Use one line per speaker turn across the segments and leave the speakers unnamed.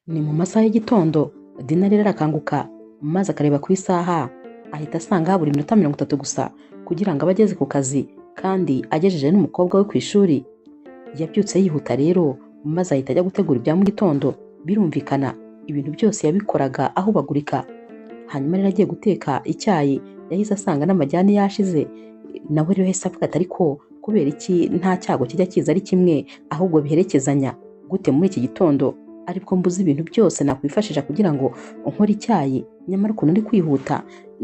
Ni mu masaha y'igitondo, Dina rero arakanguka maze akareba ku isaha, ahita asanga habura iminota 30 gusa kugira ngo abe ageze ku kazi kandi agejeje n'umukobwa we ku ishuri. Yabyutse yihuta rero maze ahita ajya gutegura ibya mu gitondo. Birumvikana ibintu byose yabikoraga ahubagurika. Hanyuma rero agiye guteka icyayi yahise asanga n'amajyane yashize. Nawe rero yahise avuga ati ariko kubera iki nta cyago kijya kiza ari kimwe ahubwo biherekezanya gute muri iki gitondo ariko mbuze ibintu byose nakwifashisha kugira ngo nkore icyayi, nyamara ukuntu ndi kwihuta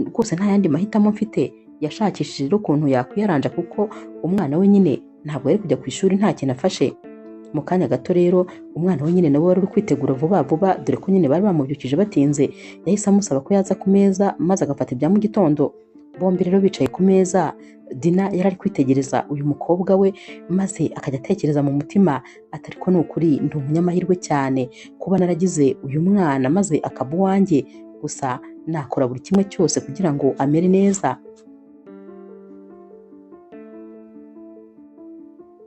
rwose nta yandi mahitamo mfite. Yashakishije rero ukuntu yakwiyaranja kuko umwana we nyine ntabwo yari kujya ku ishuri nta kintu afashe. Mu kanya gato rero umwana we nyine nawe wari uri kwitegura vuba vuba dore ko nyine bari bamubyukije batinze, yahise amusaba ko yaza ku meza maze agafata ibya mu gitondo. Bombi rero bicaye ku meza, Dina yari ari kwitegereza uyu mukobwa we maze akajya atekereza mu mutima ati ariko ni ukuri ndi umunyamahirwe cyane kuba naragize uyu mwana maze akaba uwanjye, gusa nakora buri kimwe cyose kugira ngo amere neza.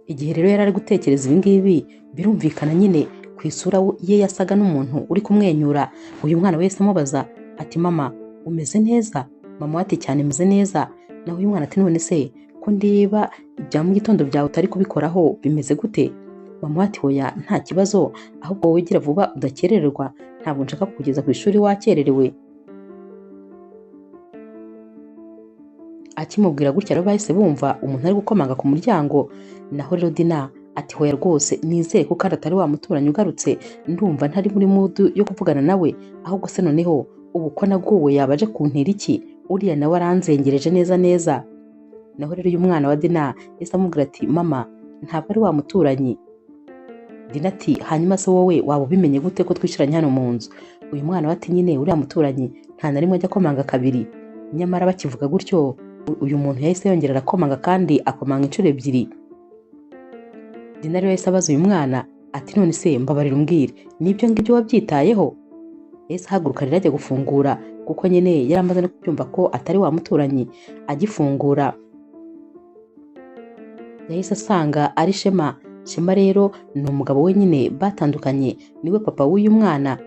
Igihe rero yari ari gutekereza ibi ngibi birumvikana nyine ku isura ye yasaga n'umuntu uri kumwenyura. Uyu mwana wese amubaza ati mama umeze neza? Mama ati cyane meze neza. Naho uyu mwana ati none se ko ndeba ibya mu gitondo byawe utari kubikoraho bimeze gute? Mama ati oya nta kibazo, ahubwo wowe gira vuba udakerererwa, ntabwo nshaka kugeza ku ishuri wakererewe. Akimubwira gutya rero bahise bumva umuntu ari gukomanga ku muryango. Naho rero Dina ati hoya rwose nizere ko kandi atari wa muturanyi ugarutse, ndumva ntari muri mudu yo kuvugana nawe, ahubwo se noneho ubu ko naguwe yabaje kuntera iki? Uriya nawe aranzengereje neza neza. Naho rero uyu mwana wa Dina yahise amubwira ati mama ntabwo ari wa muturanyi. Dina ati hanyuma se wowe waba ubimenye gute ko twishyuranye hano mu nzu? Uyu mwana we ati nyine uriya muturanyi nta na rimwe ajya akomanga kabiri. Nyamara bakivuga gutyo uyu muntu yahise yongera arakomanga kandi akomanga inshuro ebyiri. Dina rero yahise abaza uyu mwana ati none se mbabarira umbwire nibyo ngibyo wabyitayeho? Yahise ahaguruka rero ajya gufungura kuko nyine yari amaze no kubyumva ko atari wa muturanyi. Agifungura yahise asanga ari Shema. Shema rero ni umugabo we nyine batandukanye, niwe papa w'uyu mwana.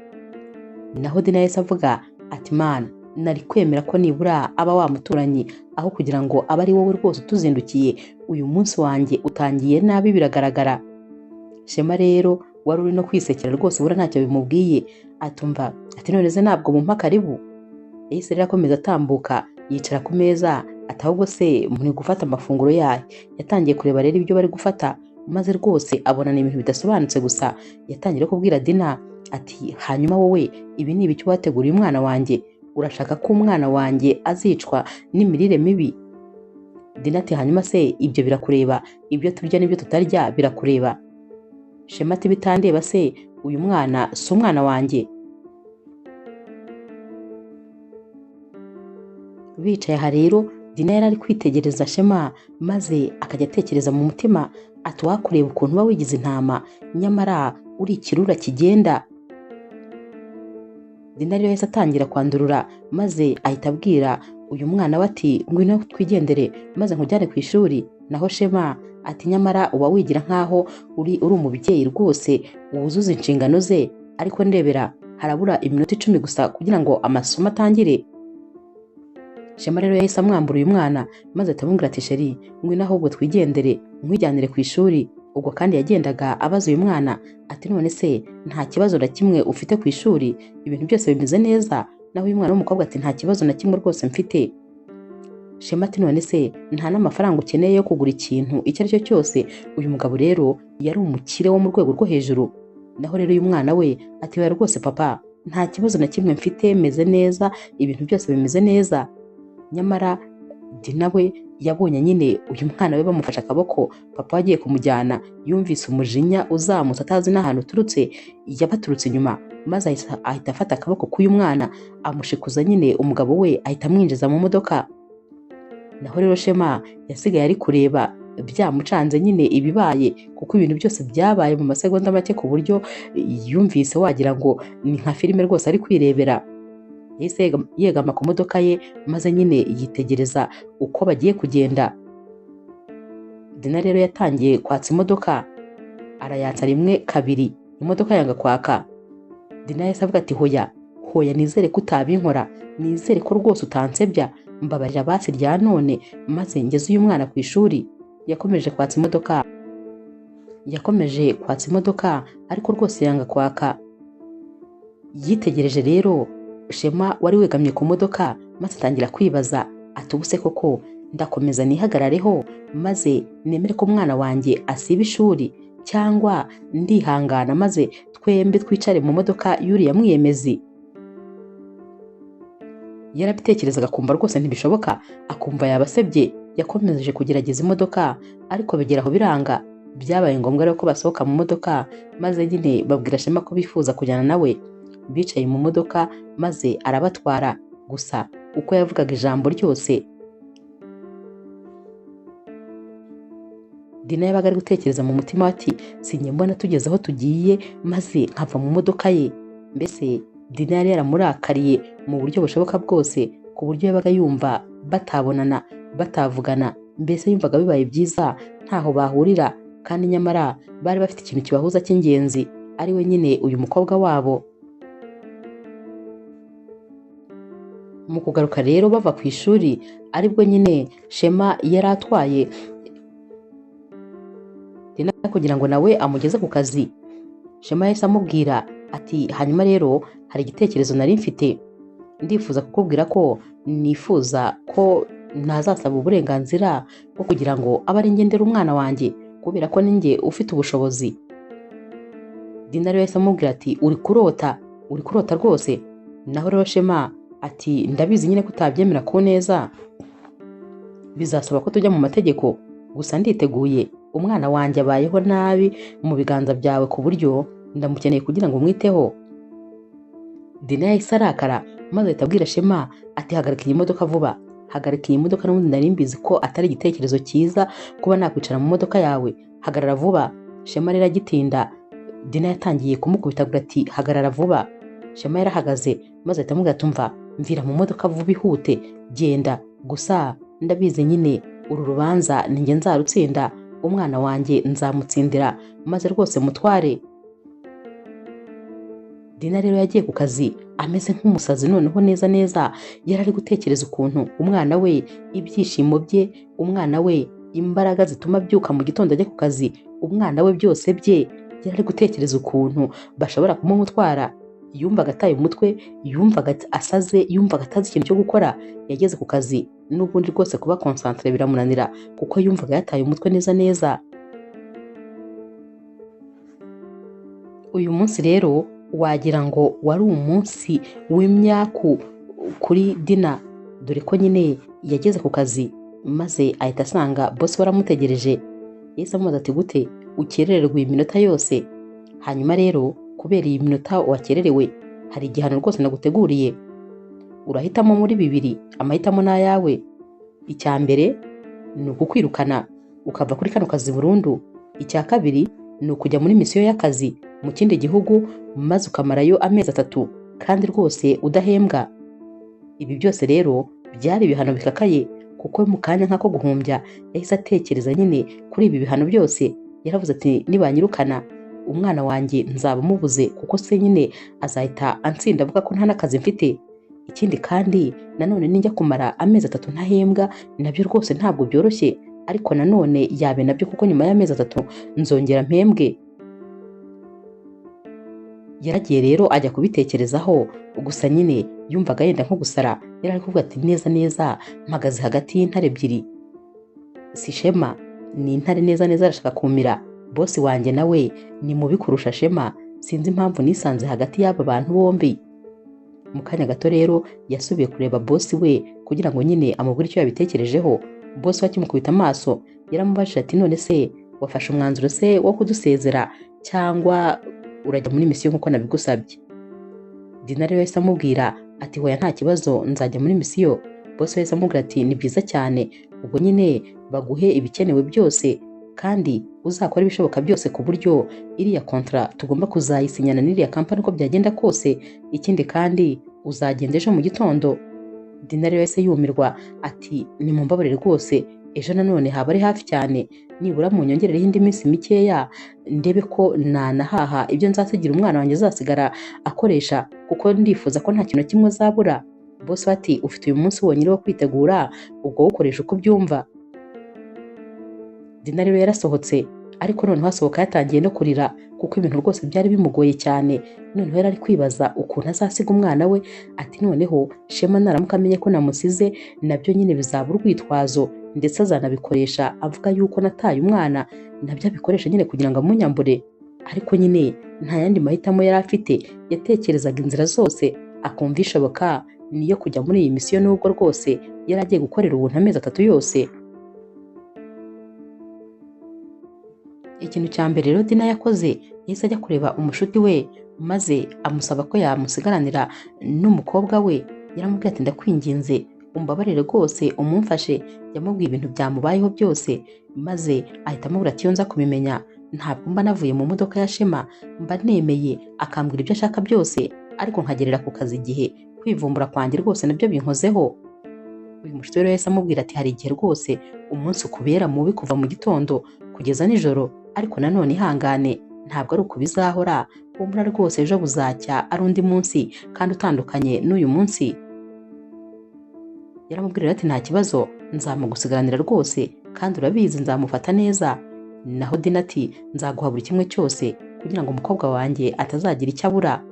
Naho Dina yahise avuga ati mana nari kwemera ko nibura aba wa muturanyi aho kugira ngo abe ari wowe rwose utuzindukiye. Uyu munsi wanjye utangiye nabi biragaragara. Shema rero wari uri no kwisekera rwose bura ntacyo bimubwiye, atumva ati none se ntabwo mumpa karibu? Yahise rero akomeza atambuka yicara ku meza ati ahubwo se muri gufata amafunguro yayo. Yatangiye kureba rero ibyo bari gufata maze rwose abona ni ibintu bidasobanutse gusa. Yatangiye kubwira Dina ati hanyuma wowe ibi ni ibiki wateguriye umwana wanjye? Urashaka ko umwana wanjye azicwa n'imirire mibi? Dina ati hanyuma se ibyo birakureba? Ibyo turya n'ibyo tutarya birakureba? Shema ati bitandeba se uyu mwana si umwana wanjye? Bicaye aha rero Dina yari ari kwitegereza Shema maze akajya atekereza mu mutima ati wakureba ukuntu uba wigize intama nyamara uri ikirura kigenda. Dina rero yahise atangira kwandurura maze ahita abwira uyu mwana we ati ngwino twigendere maze nkujyane ku ishuri. Naho Shema ati nyamara uba wigira nkaho uri umubyeyi rwose wuzuza inshingano ze, ariko ndebera harabura iminota 10 gusa kugira ngo amasomo atangire. Shema rero yahise amwambura uyu mwana maze atamubwira ati sheri ngwino ahubwo twigendere nkwijyanire ku ishuri. Ubwo kandi yagendaga abaza uyu mwana ati none se nta kibazo na kimwe ufite ku ishuri? Ibintu byose bimeze neza? Naho uyu mwana w'umukobwa ati nta kibazo na kimwe rwose mfite. Shema ati none se nta n'amafaranga ukeneye yo kugura ikintu icyo ari cyo cyose? Uyu mugabo rero yari umukire wo mu rwego rwo hejuru. Naho rero uyu mwana we ati oya rwose papa nta kibazo na kimwe mfite, meze neza, ibintu byose bimeze neza. Nyamara Dina we yabonye nyine uyu mwana we bamufashe akaboko papa wagiye kumujyana, yumvise umujinya uzamutse atazi n'ahantu uturutse, yabaturutse inyuma maze ahita afata akaboko k'uyu mwana amushikuza nyine umugabo we ahita amwinjiza mu modoka. Naho rero Shema yasigaye ari kureba byamucanze nyine ibibaye kuko ibintu byose byabaye mu masegonda make ku buryo yumvise wagira ngo ni nka filime rwose ari kwirebera. Yahise yegama ku modoka ye maze nyine yitegereza uko bagiye kugenda. Dina rero yatangiye kwatsa imodoka, arayatsa rimwe kabiri imodoka yanga kwaka. Dina yahise avuga ati hoya hoya, nizere ko utabinkora, nizere ko rwose utansebya, mbabarira basi rya none maze ngeze uyu mwana ku ishuri. Yakomeje kwatsa imodoka ariko rwose yanga kwaka. Yitegereje rero Shema wari wegamye ku modoka maze atangira kwibaza ati ubuse koko ndakomeza nihagarareho maze nemere ko umwana wanjye asiba ishuri, cyangwa ndihangana maze twembi twicare mu modoka y'uriya mwiyemezi? Yarabitekerezaga akumva rwose ntibishoboka, akumva yabasebye. Yakomeje kugerageza imodoka ariko bigera aho biranga. Byabaye ngombwa rero ko basohoka mu modoka maze nyine babwira Shema ko bifuza kujyana nawe. Bicaye mu modoka maze arabatwara, gusa uko yavugaga ijambo ryose Dina yabaga ari gutekereza mu mutima ati sinjye mbona tugeze aho tugiye maze nkava mu modoka ye. Mbese Dina yari yaramurakariye mu buryo bushoboka bwose, ku buryo yabaga yumva batabonana batavugana, mbese yumvaga bibaye byiza ntaho bahurira, kandi nyamara bari bafite ikintu kibahuza cy'ingenzi, ari we nyine uyu mukobwa wabo. Mu kugaruka rero bava ku ishuri aribwo nyine Shema yari atwaye Dina kugira ngo nawe amugeze ku kazi. Shema yahise amubwira ati hanyuma rero hari igitekerezo nari mfite, ndifuza kukubwira ko nifuza ko ntazasaba uburenganzira bwo kugira ngo abe ari ngendera umwana wanjye, kubera ko ninjye ufite ubushobozi. Dina rero yahise amubwira ati uri kurota rwose. Naho rero Shema ati ndabizi nyine ko utabyemera ko neza, bizasaba ko tujya mu mategeko, gusa nditeguye. Umwana wanjye abayeho nabi mu biganza byawe ku buryo ndamukeneye kugira ngo umwiteho. Dina yahise arakara maze ahita abwira Shema ati hagarika iyi modoka vuba, hagarika iyi modoka, n'ubundi nari mbizi ko atari igitekerezo cyiza kuba nakwicara mu modoka yawe, hagarara vuba. Shema rero agitinda Dina yatangiye kumukubita ati hagarara vuba. Shema yarahagaze maze ahita amubwira ati umva, mvira mu modoka vuba, ihute genda, gusa ndabizi nyine uru rubanza ninjye nzarutsinda, umwana wanjye nzamutsindira maze rwose mutware. Dina rero yagiye ku kazi ameze nk'umusazi, noneho neza yari ari gutekereza ukuntu umwana we, ibyishimo bye, umwana we, imbaraga zituma abyuka mu gitondo ajya ku kazi, umwana we byose bye, yari ari gutekereza ukuntu bashobora kumumutwara. Yumvaga ataye umutwe, yumvaga asaze, yumvaga atazi ikintu cyo gukora. Yageze ku kazi n'ubundi rwose kuba concentre biramunanira kuko yumvaga yataye umutwe neza. Uyu munsi rero wagira ngo wari umunsi w'imyaku kuri Dina, dore ko nyine yageze ku kazi maze ahita asanga boss waramutegereje. Yahise amubaza ati gute ukerererwa iyi minota yose? Hanyuma rero kubera iyi minota wakererewe hari igihano rwose naguteguriye, urahitamo muri bibiri, amahitamo n'ayawe. Icya mbere ni ukukwirukana ukava kuri kano kazi burundu, icya kabiri ni ukujya muri misiyo y'akazi mu kindi gihugu maze ukamarayo amezi 3 kandi rwose udahembwa. Ibi byose rero byari ibihano bikakaye, kuko mu kanya nk'ako guhumbya yahise atekereza nyine kuri ibi bihano byose. Yaravuze ati nibanyirukana umwana wanjye nzaba mubuze, kuko se nyine azahita antsinda avuga ko nta n'akazi mfite. Ikindi kandi nanone ninjya kumara amezi 3 ntahembwa, nabyo rwose ntabwo byoroshye, ariko nanone yabe nabyo kuko nyuma y'amezi 3 nzongera mpembwe. Yaragiye rero ajya kubitekerezaho, gusa nyine yumvaga yenda nko gusara. Yari ari kuvuga ati neza mpagaze hagati y'intare ebyiri, si Shema ni intare neza arashaka kumira, bosi wanjye nawe ni mubi kurusha Shema, sinzi impamvu nisanze hagati y'aba bantu bombi. Mu kanya gato rero yasubiye kureba bosi we kugira ngo nyine amubwire icyo yabitekerejeho. Bosi we akimukubita amaso yaramubajije ati none se wafashe umwanzuro se wo kudusezera cyangwa urajya muri misiyo nk'uko nabigusabye? Dina rero yahise amubwira ati hoya nta kibazo nzajya muri misiyo. Bosi we yahise amubwira ati ni byiza cyane, ubwo nyine baguhe ibikenewe byose kandi uzakora ibishoboka byose ku buryo iriya kontra tugomba kuzayisinyana n'iriya kampani uko byagenda kose. Ikindi kandi uzagenda ejo mu gitondo. Dina rero yahise yumirwa ati nimumbabarire rwose, ejo nanone haba ari hafi cyane, nibura munyongerereho indi minsi mikeya ndebe ko nanahaha ibyo nzasigira umwana wanjye azasigara akoresha, kuko ndifuza ko nta kintu na kimwe azabura. Boss we ati ufite uyu munsi wonyine wo kwitegura, ubwo ukoresha uko ubyumva. Dina rero yarasohotse, ariko noneho asohoka yatangiye no kurira kuko ibintu rwose byari bimugoye cyane. Noneho yari ari kwibaza ukuntu azasiga umwana we. Ati noneho Shema naramuka amenye ko namusize nabyo nyine bizaba urwitwazo, ndetse azanabikoresha avuga yuko nataye umwana, nabyo abikoresha nyine kugira ngo amunyambure. Ariko nyine nta yandi mahitamo yari afite, yatekerezaga inzira zose akumva ishoboka niyo kujya muri iyi misiyo, nubwo rwose yari agiye gukorera ubuntu amezi 3 yose. Ikintu cya mbere rero Dina yakoze, yahise ajya kureba umushuti we maze amusaba ko yamusigaranira n'umukobwa we. Yaramubwiye ati ndakwinginze umbabarire rwose umumfashe. Yamubwiye ibintu byamubayeho byose, maze ahita amubwira ati iyo nza kubimenya ntabwo mba navuye mu modoka ya Shema, mba nemeye akambwira ibyo ashaka byose, ariko nkagerera ku kazi igihe. Kwivumbura kwanjye rwose nabyo binkozeho. Uyu mushuti rero yahise amubwira ati hari igihe rwose umunsi ukubera mubi kuva mu gitondo kugeza nijoro, ariko nanone ihangane, ntabwo ari uko bizahora. Humura rwose, ejo buzacya ari undi munsi kandi utandukanye n'uyu munsi. Yaramubwira ati nta kibazo, nzamugusigaranira rwose kandi urabizi nzamufata neza. Naho Dina ati nzaguha buri kimwe cyose kugira ngo umukobwa wanjye atazagira icyo abura.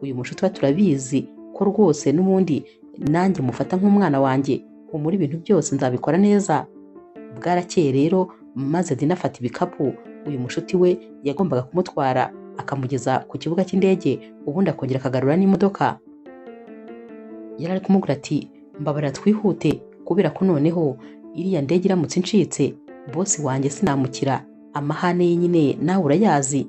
Uyu mushuti we turabizi ko rwose n'ubundi nanjye mufata nk'umwana wanjye, humura ibintu byose nzabikora neza. Bwarakeye rero maze Dina afata ibikapu uyu mushuti we yagombaga kumutwara akamugeza ku kibuga cy'indege, ubundi akongera akagarura n'imodoka. Yari ari kumubwira ati mbabarira twihute kubera ko noneho iriya ndege iramutse incitse bosi wanjye sinamukira, amahane ye nyine nawe urayazi.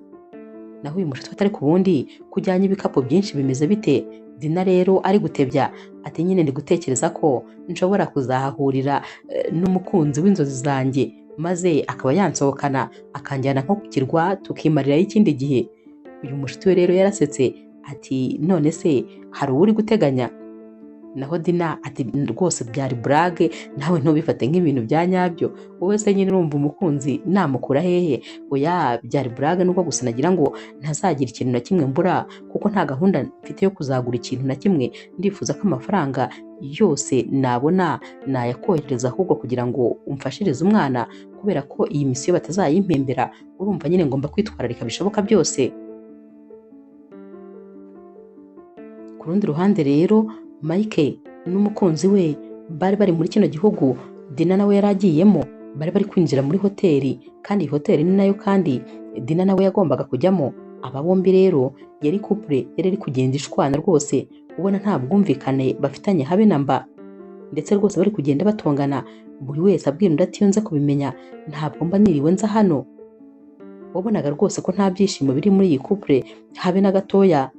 Naho uyu mushuti atari ku bundi kujyanye ibikapu byinshi bimeze bite? Dina rero ari gutebya ati nyine ndi gutekereza ko nshobora kuzahahurira n'umukunzi w'inzozi zanjye, maze akaba yansohokana akanjyana nko ku kirwa tukimarirayo ikindi gihe. Uyu mushuti we rero yarasetse ati none se hari uwo uri guteganya? Naho Dina ati rwose byari burage, nawe ntubifate nk'ibintu bya nyabyo, wowe se nyine urumva umukunzi namukura hehe? Oya byari burage, nuko gusa nagira ngo ntazagira ikintu na kimwe mbura, kuko nta gahunda mfite yo kuzagura ikintu na kimwe. Ndifuza ko amafaranga yose nabona nayakohereza ahubwo kugira ngo umfashirize umwana, kubera ko iyi misiyo batazayimpembera. Urumva nyine ngomba kwitwararika bishoboka byose. Ku rundi ruhande rero Mike n'umukunzi we bari bari muri kino gihugu Dina nawe yari agiyemo. Bari bari kwinjira muri hoteli, kandi iyi hoteli ni nayo kandi Dina nawe yagombaga kujyamo. Aba bombi rero yari couple yari kugenda ishwana rwose, ubona nta bwumvikane bafitanye habe na mba, ndetse rwose bari kugenda batongana, buri wese abwira undi ati iyo nza kubimenya ntabwo mba niriwe nza hano. Wabonaga rwose ko nta byishimo biri muri iyi couple habe na gatoya.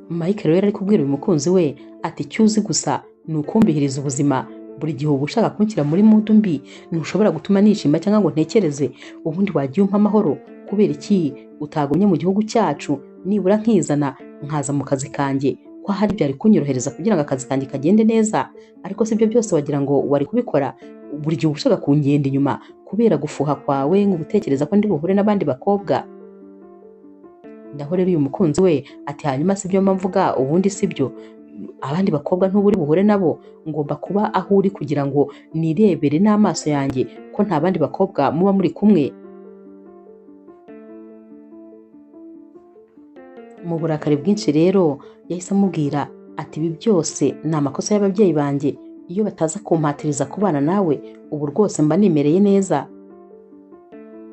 Mike rero ari kubwira uyu mukunzi we ati cyuzi gusa ni ukumbihiriza ubuzima, buri gihe uba ushaka kunshyira muri mudu mbi, ntushobora gutuma nishima cyangwa ngo ntekereze. Ubundi wagiye umpa amahoro, kubera iki utagumye mu gihugu cyacu nibura nkizana nkaza mu kazi kanjye, ko hari byari kunyorohereza kugira ngo akazi kanjye kagende neza. Ariko si byo byose wagira ngo wari kubikora, buri gihe uba ushaka kungenda inyuma kubera gufuha kwawe, ngo utekereza ko ndi buhure n'abandi bakobwa. Naho rero uyu mukunzi we ati hanyuma si byo mvuga, ubundi si byo, abandi bakobwa ntuburi buhure nabo, ngomba kuba aho uri kugira ngo nirebere n'amaso yanjye ko nta bandi bakobwa muba muri kumwe. Mu burakari bwinshi rero yahise amubwira ati ibi byose ni amakosa y'ababyeyi banjye, iyo bataza kumpatiriza kubana nawe ubu rwose mba nimereye neza.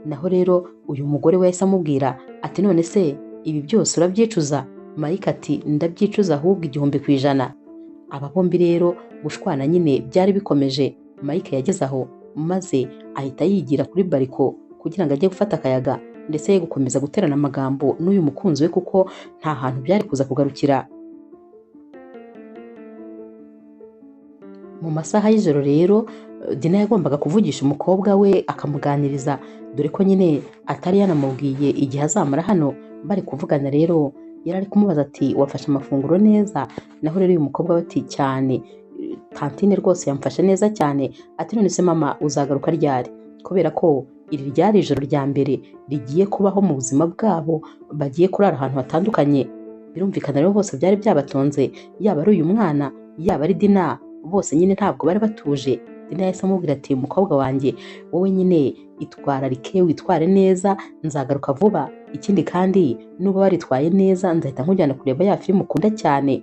Naho rero uyu mugore we yahise amubwira ati none se ibi byose urabyicuza? Mike ati ndabyicuza ahubwo 100%. Aba bombi rero gushwana nyine byari bikomeje. Mike yageze aho maze ahita yigira kuri bariko kugira ngo ajye gufata akayaga, ndetse ye gukomeza guterana amagambo n'uyu mukunzi we kuko nta hantu byari kuza kugarukira. Mu masaha y'ijoro rero Dina yagombaga kuvugisha umukobwa we akamuganiriza, dore ko nyine atari yanamubwiye igihe azamara hano. Bari kuvugana rero yari ari kumubaza ati wafashe amafunguro neza? Naho rero uyu mukobwa we ati cyane, tantine rwose yamfashe neza cyane, ati none se mama uzagaruka ryari? Kubera ko iri ryari ijoro rya mbere rigiye kubaho mu buzima bwabo, bagiye kurara ahantu hatandukanye. Birumvikana rero bose byari byabatonze, yaba ari uyu mwana yaba ari Dina, bose nyine ntabwo bari batuje. Dina yahise amubwira ati umukobwa wanjye wowe nyine itwararike witware neza, nzagaruka vuba, ikindi kandi nuba waritwaye neza nzahita nkujyana kureba ya filime ukunda cyane.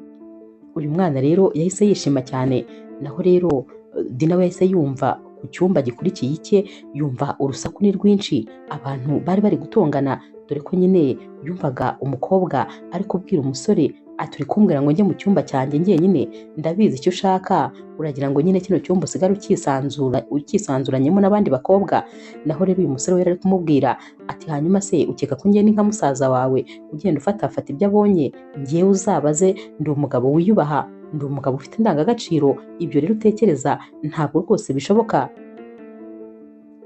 Uyu mwana rero yahise yishima cyane, naho rero Dina we yahise yumva ku cyumba gikurikiye icye, yumva urusaku ni rwinshi, abantu bari bari gutongana, dore ko nyine yumvaga umukobwa ari kubwira umusore ati uri kumbwira ngo njye mu cyumba cyanjye njyenyine, ndabizi icyo ushaka, uragira ngo nyine kino cyumba usigare ukisanzuranyemo n'abandi bakobwa. Naho rero uyu musore we yari ari kumubwira ati hanyuma se ukeka ko njye ni nka musaza wawe ugenda ufatafata ibyo abonye? Njyewe uzabaze, ndi umugabo wiyubaha, ndi umugabo ufite indangagaciro, ibyo rero utekereza ntabwo rwose bishoboka.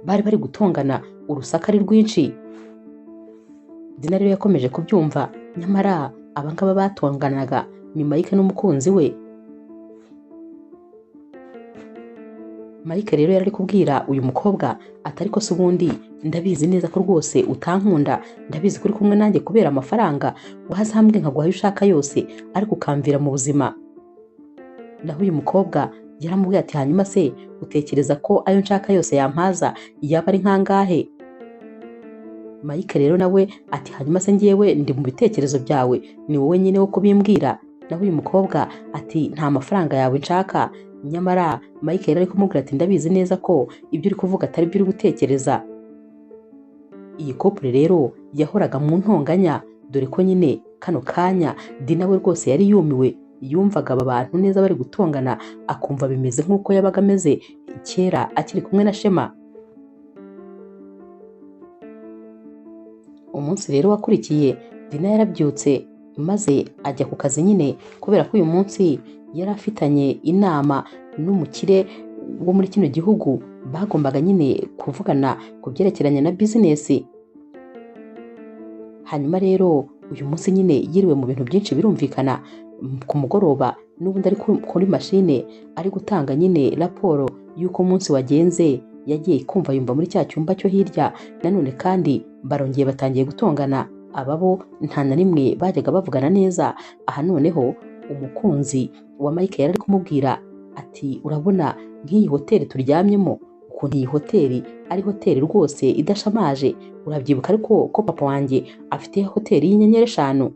Bari bari gutongana, urusaku ari rwinshi. Dina rero yakomeje kubyumva, nyamara abangaba batonganaga ni Mike n'umukunzi we. Mike rero yari ari kubwira uyu mukobwa ati ariko se ubundi ndabizi neza ko rwose utankunda, ndabizi ko uri kumwe nanjye kubera amafaranga, wazambwe nkaguha ayo ushaka yose ariko ukamvira mu buzima. Naho uyu mukobwa yaramubwiye ati hanyuma se utekereza ko ayo nshaka yose yampaza yaba ari nkangahe? Mike rero nawe ati hanyuma se njyewe ndi mu bitekerezo byawe, ni wowe nyine wo kubimbwira. Naho uyu mukobwa ati nta mafaranga yawe nshaka, nyamara Mike yari ari kumubwira ati ndabizi neza ko ibyo uri kuvuga atari byo uri gutekereza. Iyi couple rero yahoraga mu ntonganya, dore ko nyine kano kanya Dina we rwose yari yumiwe, yumvaga aba bantu neza bari gutongana, akumva bimeze nk'uko yabaga ameze kera akiri kumwe na Shema. Umunsi rero wakurikiye, Dina yarabyutse maze ajya ku kazi nyine, kubera ko uyu munsi yari afitanye inama n'umukire wo muri kino gihugu, bagombaga nyine kuvugana ku byerekeranye na bizinesi. Hanyuma rero uyu munsi nyine yiriwe mu bintu byinshi, birumvikana ku mugoroba n'ubundi ari kuri mashine ari gutanga nyine raporo y'uko umunsi wagenze. Yagiye kumva yumva muri cya cyumba cyo hirya, nanone kandi barongeye batangiye gutongana. Ababo nta na rimwe bajyaga bavugana neza. Aha noneho umukunzi wa Mike yari ari kumubwira ati urabona nk'iyi hoteli turyamyemo, ukuntu iyi hoteli ari hoteli rwose idashamaje, urabyibuka ariko ko papa wanjye afite hoteli y'inyenyeri 5.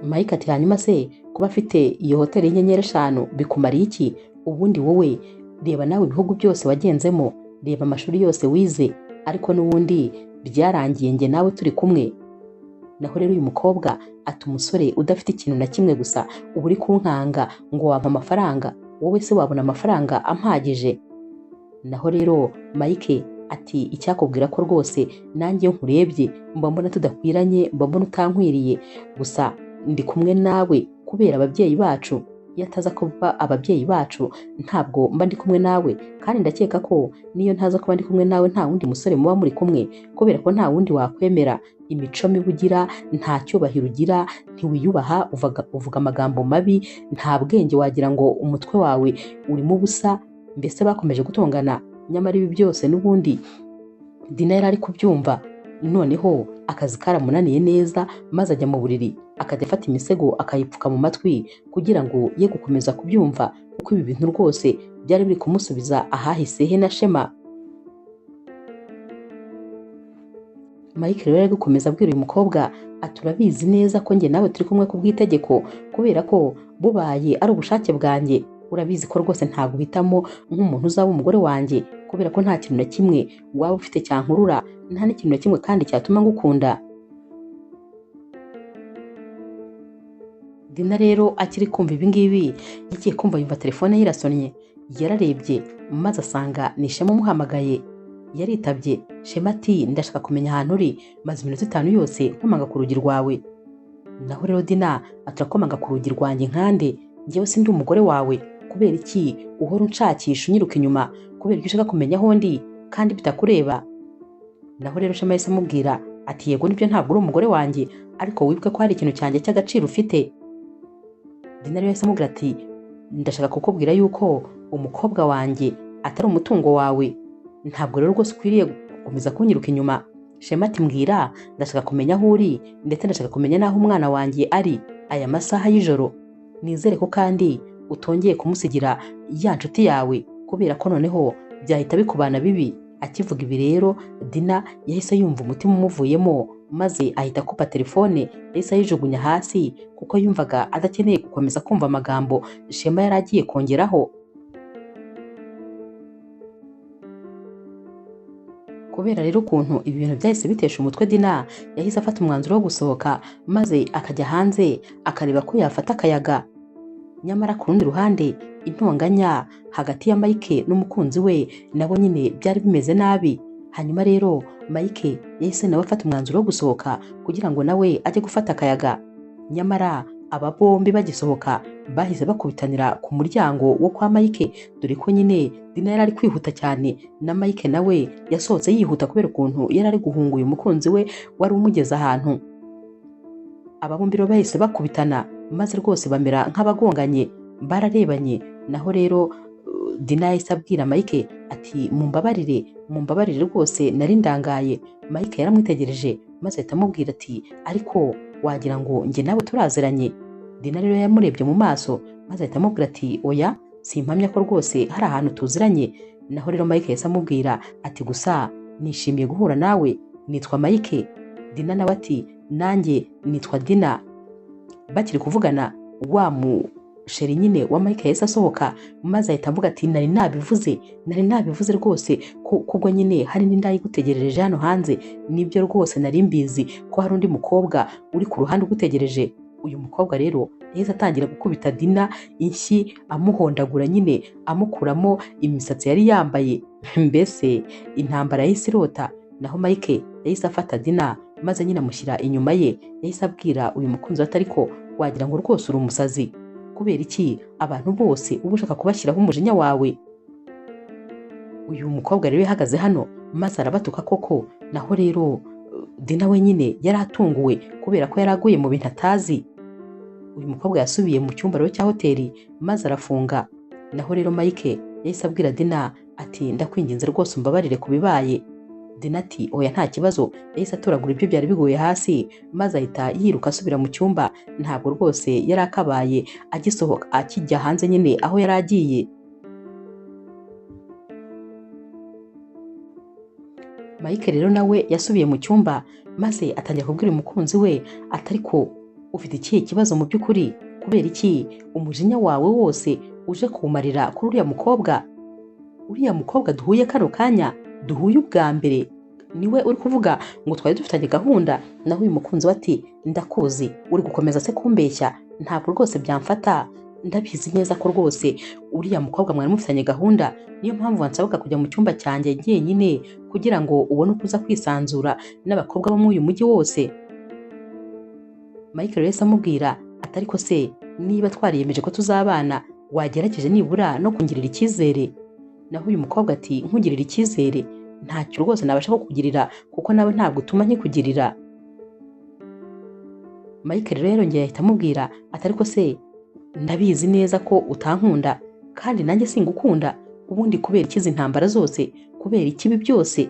Mike ati hanyuma se kuba afite iyo hoteli y'inyenyeri 5 bikumariye iki? Ubundi wowe reba nawe ibihugu byose wagenzemo, reba amashuri yose wize, ariko n'ubundi byarangiye njye nawe turi kumwe. Naho rero uyu mukobwa ati umusore udafite ikintu na kimwe gusa uba uri kunkanga ngo wampa amafaranga, wowe se wabona amafaranga ampagije? Naho rero Mike ati icyakubwira ko rwose nanjye nkurebye mba mbona tudakwiranye, mba mbona utankwiriye, gusa ndi kumwe nawe kubera ababyeyi bacu. Iyo ataza kuba ababyeyi bacu ntabwo mba ndi kumwe nawe, kandi ndakeka ko niyo ntaza kuba ndi kumwe nawe nta wundi musore muba muri kumwe, kubera ko nta wundi wakwemera. Imico mibi ugira, nta cyubahiro ugira, ntiwiyubaha, uvuga amagambo mabi, nta bwenge, wagira ngo umutwe wawe urimo ubusa. Mbese bakomeje gutongana, nyamara ibi byose n'ubundi Dina yari ari kubyumva. Noneho akazi karamunaniye neza, maze ajya mu buriri akajya afata imisego akayipfuka mu matwi kugira ngo ye gukomeza kubyumva, kuko ibi bintu rwose byari biri kumusubiza ahahise he na Shema. Mike rero ari gukomeza abwira uyu mukobwa ati urabizi neza ko njye nawe turi kumwe ku bw'itegeko, kubera ko bubaye ari ubushake bwanjye. Urabizi ko rwose ntabwo uhitamo nk'umuntu uzaba umugore wanjye, kubera ko nta kintu na kimwe waba ufite cyankurura, nta n'ikintu na kimwe kandi cyatuma ngukunda. Dina rero akiri kumva ibi ngibi, yagiye kumva yumva telefone ye irasonnye. Yararebye maze asanga ni Shema umuhamagaye. Yaritabye. Shema ati ndashaka kumenya ahantu uri, maze iminota 5 yose nkomanga ku rugi rwawe. Naho rero Dina atarakomanga ku rugi rwanjye nkande, njyewe sindi umugore wawe, kubera iki uhora unshakisha unyiruka inyuma, kubera iki ushaka kumenya aho ndi kandi bitakureba? Naho rero Shema yahise amubwira ati yego nibyo ntabwo uri umugore wanjye, ariko wibuke ko hari ikintu cyanjye cy'agaciro ufite. Dina rero yahise amubwira ati ndashaka kukubwira yuko umukobwa wanjye atari umutungo wawe, ntabwo rero rwose ukwiriye gukomeza kunyiruka inyuma. Shema ati mbwira, ndashaka kumenya aho uri ndetse ndashaka kumenya n'aho umwana wanjye ari aya masaha y'ijoro. Nizere ko kandi utongeye kumusigira ya nshuti yawe, kubera ko noneho byahita bikubana bibi. Akivuga ibi rero Dina yahise yumva umutima umuvuyemo, maze ahita akupa telefone, yahise ayijugunya hasi kuko yumvaga adakeneye gukomeza kumva amagambo Shema yari agiye kongeraho. Kubera rero ukuntu ibi bintu byahise bitesha umutwe Dina, yahise afata umwanzuro wo gusohoka maze akajya hanze akareba ko yafata akayaga. Nyamara ku rundi ruhande intonganya hagati ya Mike n'umukunzi we nabo nyine byari bimeze nabi. Hanyuma rero Mike yahise nawe afata umwanzuro wo gusohoka kugira ngo nawe ajye gufata akayaga. Nyamara aba bombi bagisohoka bahise bakubitanira ku muryango wo kwa Mike, dore ko nyine Dina yari ari kwihuta cyane na Mike nawe yasohotse yihuta kubera ukuntu yari ari guhunga uyu mukunzi we wari umugeze ahantu. Aba bombi rero bahise bakubitana maze rwose bamera nk'abagonganye, bararebanye. Naho rero Dina yahise abwira Mike ati mumbabarire rwose nari ndangaye. Mike yaramwitegereje maze ahita amubwira ati ariko wagira ngo njye nawe turaziranye. Dina rero yamurebye mu maso maze ahita amubwira ati oya, simpamya ko rwose hari ahantu tuziranye. Naho rero Mike yahise amubwira ati gusa nishimiye guhura nawe, nitwa Mike. Dina nawe ati nanjye nitwa Dina. Bakiri kuvugana wa musheri nyine wa Mike yahise asohoka maze ahita avuga ati nari nabivuze rwose kubwo nyine hari n'inda igutegerereje hano hanze. Nibyo rwose nari mbizi ko hari undi mukobwa uri ku ruhande ugutegereje. Uyu mukobwa rero yahise atangira gukubita Dina inshyi, amuhondagura nyine amukuramo imisatsi yari yambaye. Mbese intambara yahise irota. Naho Mike yahise afata Dina maze nyine amushyira inyuma ye. Yahise abwira uyu mukunzi we atari ko wagira ngo rwose uri umusazi, kubera iki abantu bose uba ushaka kubashyiraho umujinya wawe? Uyu mukobwa rero yahagaze hano maze arabatuka koko. Naho rero Dina we nyine yari atunguwe kubera ko yari aguye mu bintu atazi. Uyu mukobwa yasubiye mu cyumba rero cya hoteli maze arafunga. Naho rero Mike yahise abwira Dina ati ndakwinginze rwose umbabarire ku bibaye. Dina ati oya nta kibazo. Yahise atoragura ibyo byari biguye hasi maze ahita yiruka asubira mu cyumba. Ntabwo rwose yari akabaye agisohoka akijya hanze nyine aho yari agiye. Mike rero nawe yasubiye mu cyumba maze atangira kubwira umukunzi we atari ko ufite ikihe kibazo mu by'ukuri, kubera iki umujinya wawe wose uje kumarira kuri uriya mukobwa duhuye kano kanya, duhuye ubwa mbere, niwe uri kuvuga ngo twari dufitanye gahunda? Naho uyu mukunzi we ati ndakuzi, uri gukomeza se kumbeshya? Ntabwo rwose byamfata, ndabizi neza ko rwose uriya mukobwa mwari mufitanye gahunda. Niyo mpamvu wansabwa kujya mu cyumba cyanjye jyenyine kugira ngo ubone uko uza kwisanzura n'abakobwa bo muri uyu mujyi wose. Mike rero amubwira atari ko se niba twariyemeje ko tuzabana wagerageje nibura no kungirira icyizere? Naho uyu mukobwa ati nkugirira icyizere ntacyo rwose nabasha kukugirira kuko nawe ntabwo utuma nkikugirira. Mike rero yongeye ahita amubwira atari ko se ndabizi neza ko utankunda kandi nanjye singukunda, ubundi kubera ikizi intambara zose, kubera ikibi byose?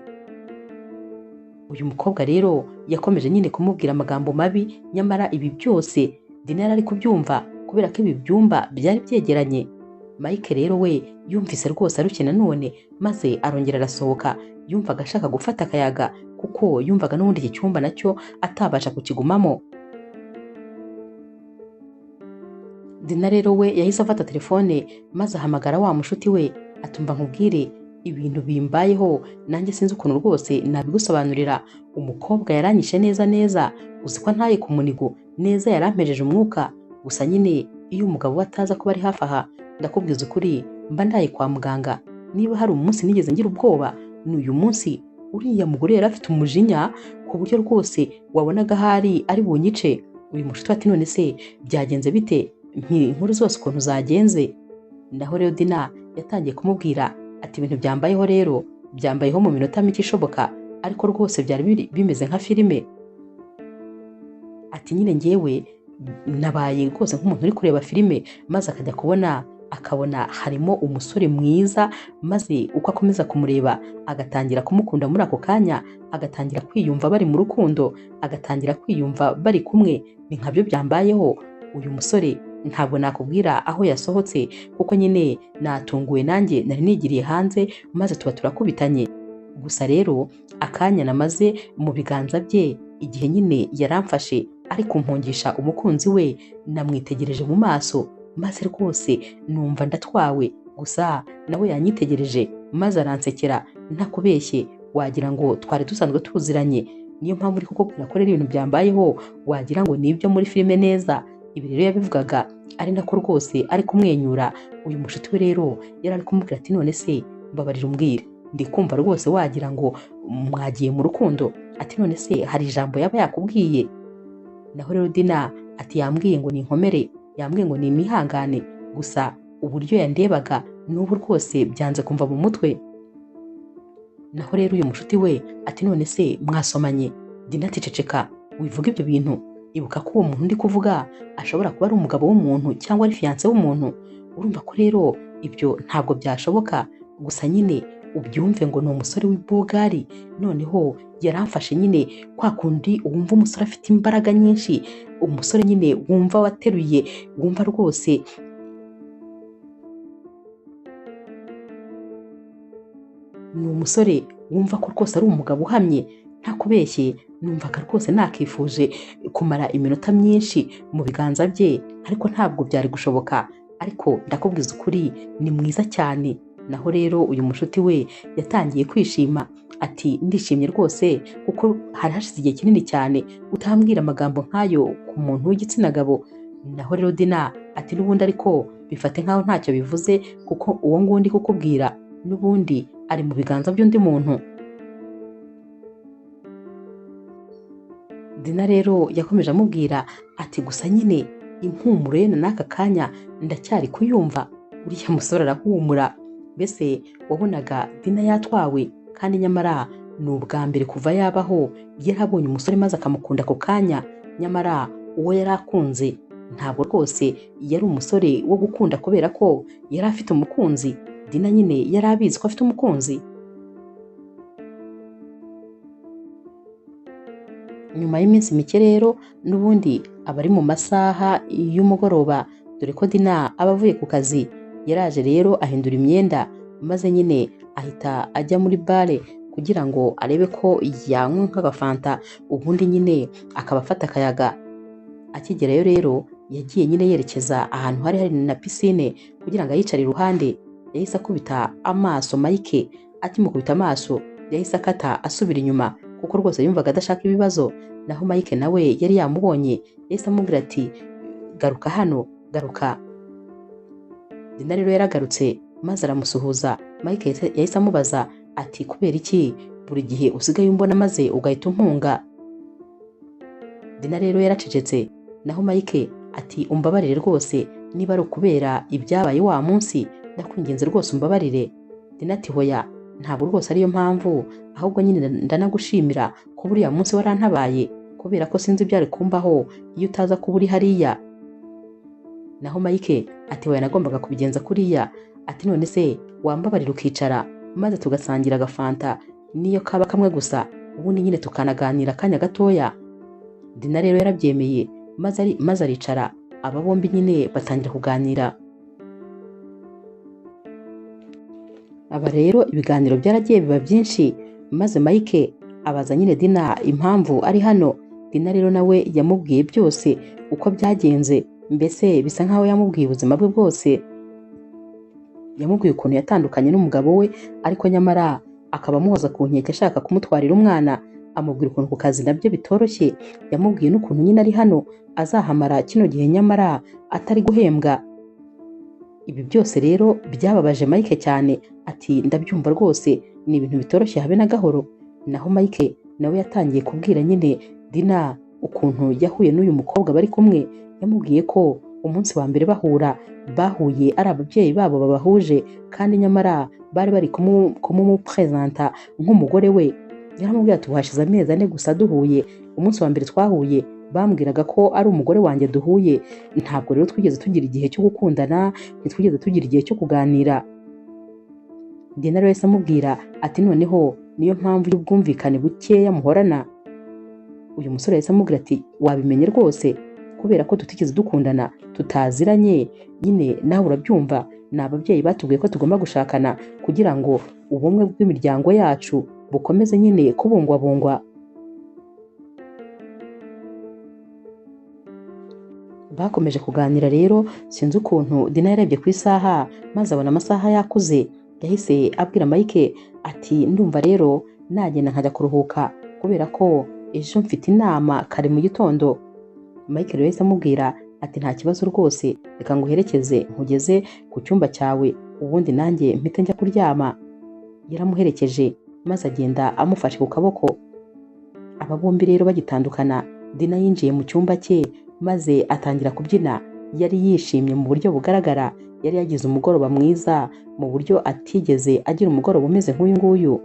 Uyu mukobwa rero yakomeje nyine kumubwira amagambo mabi, nyamara ibi byose Dina yari ari kubyumva kubera ko ibi byumba byari byegeranye. Mike rero we yumvise rwose arushye nanone maze arongera arasohoka. Yumvaga ashaka gufata akayaga kuko yumvaga n'ubundi iki cyumba nacyo atabasha kukigumamo. Dina rero we yahise afata telefone maze ahamagara wa mushuti we atumva nkubwire ibintu bimbayeho, nanjye sinzi ukuntu rwose nabigusobanurira. Umukobwa yaranyishe neza, uzi ko ntaye ku munigo neza, yarampejeje umwuka. Gusa nyine iyo umugabo we ataza kuba ari hafi aha, ndakubwiza ukuri mba ndaye kwa muganga. Niba hari umunsi nigeze ngira ubwoba ni uyu munsi. Uriya mugore yari afite umujinya ku buryo rwose wabonaga ahari ari bunyice. Uyu mushuti ati none se byagenze bite, inkuru zose ukuntu zagenze? Naho rero Dina yatangiye kumubwira ati ibintu byambayeho rero byambayeho mu minota mike ishoboka, ariko rwose byari bimeze nka filime. Ati nyine ngewe nabaye rwose nk'umuntu uri kureba filime maze akajya akabona harimo umusore mwiza, maze uko akomeza kumureba agatangira kumukunda muri ako kanya, agatangira kwiyumva bari mu rukundo, agatangira kwiyumva bari kumwe. Ni nkabyo byambayeho. Uyu musore ntabwo nakubwira aho yasohotse kuko nyine natunguwe, nanjye nari nigiriye hanze maze tuba turakubitanye. Gusa rero akanya namaze mu biganza bye igihe nyine yaramfashe ari kumpungisha umukunzi we, namwitegereje mu maso maze rwose numva ndatwawe. Gusa nawe yanyitegereje maze aransekera, ntakubeshye wagira ngo twari dusanzwe tuziranye. Niyo mpamvu uri kukubwira ko rero ibintu byambayeho wagira ngo ni ibyo muri filime neza. Ibi rero yabivugaga ari nako rwose ari kumwenyura. Uyu mushuti we rero yari ari kumubwira ati none se mbabarira umbwire, ndi kumva rwose wagira ngo mwagiye mu rukundo. Ati none se hari ijambo yaba yakubwiye? Naho rero Dina ati yambwiye ngo ninkomere, yambwiye ngo nimihangane, gusa uburyo yandebaga n'ubu rwose byanze kumva mu mutwe. Naho rero uyu mushuti we ati none se mwasomanye? Dina ati ceceka wivuga ibyo bintu, ibuka ko uwo muntu ndi kuvuga ashobora kuba ari umugabo w'umuntu cyangwa ari fiance w'umuntu. Urumva ko rero ibyo ntabwo byashoboka. Gusa nyine ubyumve ngo ni umusore w'ibugari, noneho yaramfashe nyine kwa kundi wumva umusore afite imbaraga nyinshi, umusore nyine wumva wateruye, wumva rwose ni umusore wumva ko rwose ari umugabo uhamye. Ntakubeshye numvaga rwose nakifuje kumara iminota myinshi mu biganza bye, ariko ntabwo byari gushoboka. Ariko ndakubwiza ukuri ni mwiza cyane. Naho rero uyu mushuti we yatangiye kwishima ati ndishimye rwose kuko hari hashize igihe kinini cyane utambwira amagambo nk'ayo ku muntu w'igitsina gabo. Naho rero Dina ati n'ubundi ariko bifate nk'aho ntacyo bivuze kuko uwo nguwo ndi kukubwira n'ubundi ari mu biganza by'undi muntu. Dina rero yakomeje amubwira ati gusa nyine impumuro ye n'aka kanya ndacyari kuyumva, uriya musore arahumura. Mbese wabonaga Dina yatwawe, kandi nyamara ni ubwa mbere kuva yabaho yari abonye umusore maze akamukunda ako kanya. Nyamara uwo yari akunze ntabwo rwose yari umusore wo gukunda kubera ko yari afite umukunzi. Dina nyine yari abizi ko afite umukunzi. Nyuma y'iminsi mike rero n'ubundi abari mu masaha y'umugoroba, dore ko Dina aba avuye ku kazi, yaraje rero ahindura imyenda maze nyine ahita ajya muri bare kugira ngo arebe ko yanywa nk'agafanta, ubundi nyine akaba afata akayaga. Akigerayo rero yagiye nyine yerekeza ahantu hari na pisine kugira ngo ayicare iruhande. Yahise akubita amaso Mike, akimukubita amaso yahise akata asubira inyuma kuko rwose yumvaga adashaka ibibazo. Naho Mike nawe yari yamubonye, yahise amubwira ati garuka hano, garuka. Dina rero yaragarutse maze aramusuhuza. Mike yahise amubaza ati kubera iki buri gihe usigaye umbona maze ugahita umpunga? Dina rero yaracecetse. Naho Mike ati umbabarire rwose niba ari ukubera ibyabaye wa munsi, ndakwinginze rwose umbabarire. Dina ati hoya ntabwo rwose ariyo mpamvu, ahubwo nyine ndanagushimira ko buriya munsi warantabaye, kubera ko sinzi ibyari kumbaho iyo utaza kuba uri hariya. Naho Mike ati hoya nagombaga kubigenza kuriya. Ati none se wambabarira ukicara maze tugasangira agafanta niyo kaba kamwe gusa, ubundi nyine tukanaganira akanya gatoya. Dina rero yarabyemeye maze aricara, aba bombi nyine batangira kuganira. Aba rero ibiganiro byaragiye biba byinshi, maze Mike abaza nyine Dina impamvu ari hano. Dina rero nawe yamubwiye byose uko byagenze, mbese bisa nkaho yamubwiye ubuzima bwe bwose. Yamubwiye ukuntu yatandukanye n'umugabo we, ariko nyamara akaba amuhoza ku nkeke ashaka kumutwarira umwana. Amubwira ukuntu ku kazi nabyo bitoroshye, yamubwiye n'ukuntu nyine ari hano azahamara kino gihe nyamara atari guhembwa. Ibi byose rero byababaje Mike cyane. Ati ndabyumva rwose ni ibintu bitoroshye habe na gahoro. Naho Mike nawe yatangiye kubwira nyine Dina ukuntu yahuye n'uyu mukobwa bari kumwe. Yamubwiye ko umunsi wa mbere bahuye ari ababyeyi babo babahuje, kandi nyamara bari bari kumupresenta nk'umugore we. Yaramubwiye ati hashize amezi 4 gusa duhuye, umunsi wa mbere twahuye bambwiraga ko ari umugore wanjye duhuye, ntabwo rero twigeze tugira igihe cyo gukundana, ntitwigeze tugira igihe cyo kuganira. Dina rero yahise amubwira ati noneho niyo mpamvu y'ubwumvikane bukeya muhorana. Uyu musore yahise amubwira ati wabimenye rwose kubera ko tutigeze dukundana, tutaziranye, nyine nawe urabyumva, ni ababyeyi batubwiye ko tugomba gushakana kugira ngo ubumwe bw'imiryango yacu bukomeze nyine kubungwabungwa. Bakomeje kuganira rero, sinzi ukuntu Dina yarebye ku isaha maze abona amasaha yakuze, yahise abwira Mike ati ndumva rero nagenda nkajya kuruhuka kubera ko ejo mfite inama kare mu gitondo. Mike rero yahise amubwira ati nta kibazo rwose, reka nguherekeze nkugeze ku cyumba cyawe ubundi nanjye mpite njya kuryama. Yaramuherekeje maze agenda amufashe ku kaboko. Aba bombi rero bagitandukana, Dina yinjiye mu cyumba cye maze atangira kubyina. Yari yishimye mu buryo bugaragara, yari yagize umugoroba mwiza mu buryo atigeze agira umugoroba umeze nk'uyu nguyu.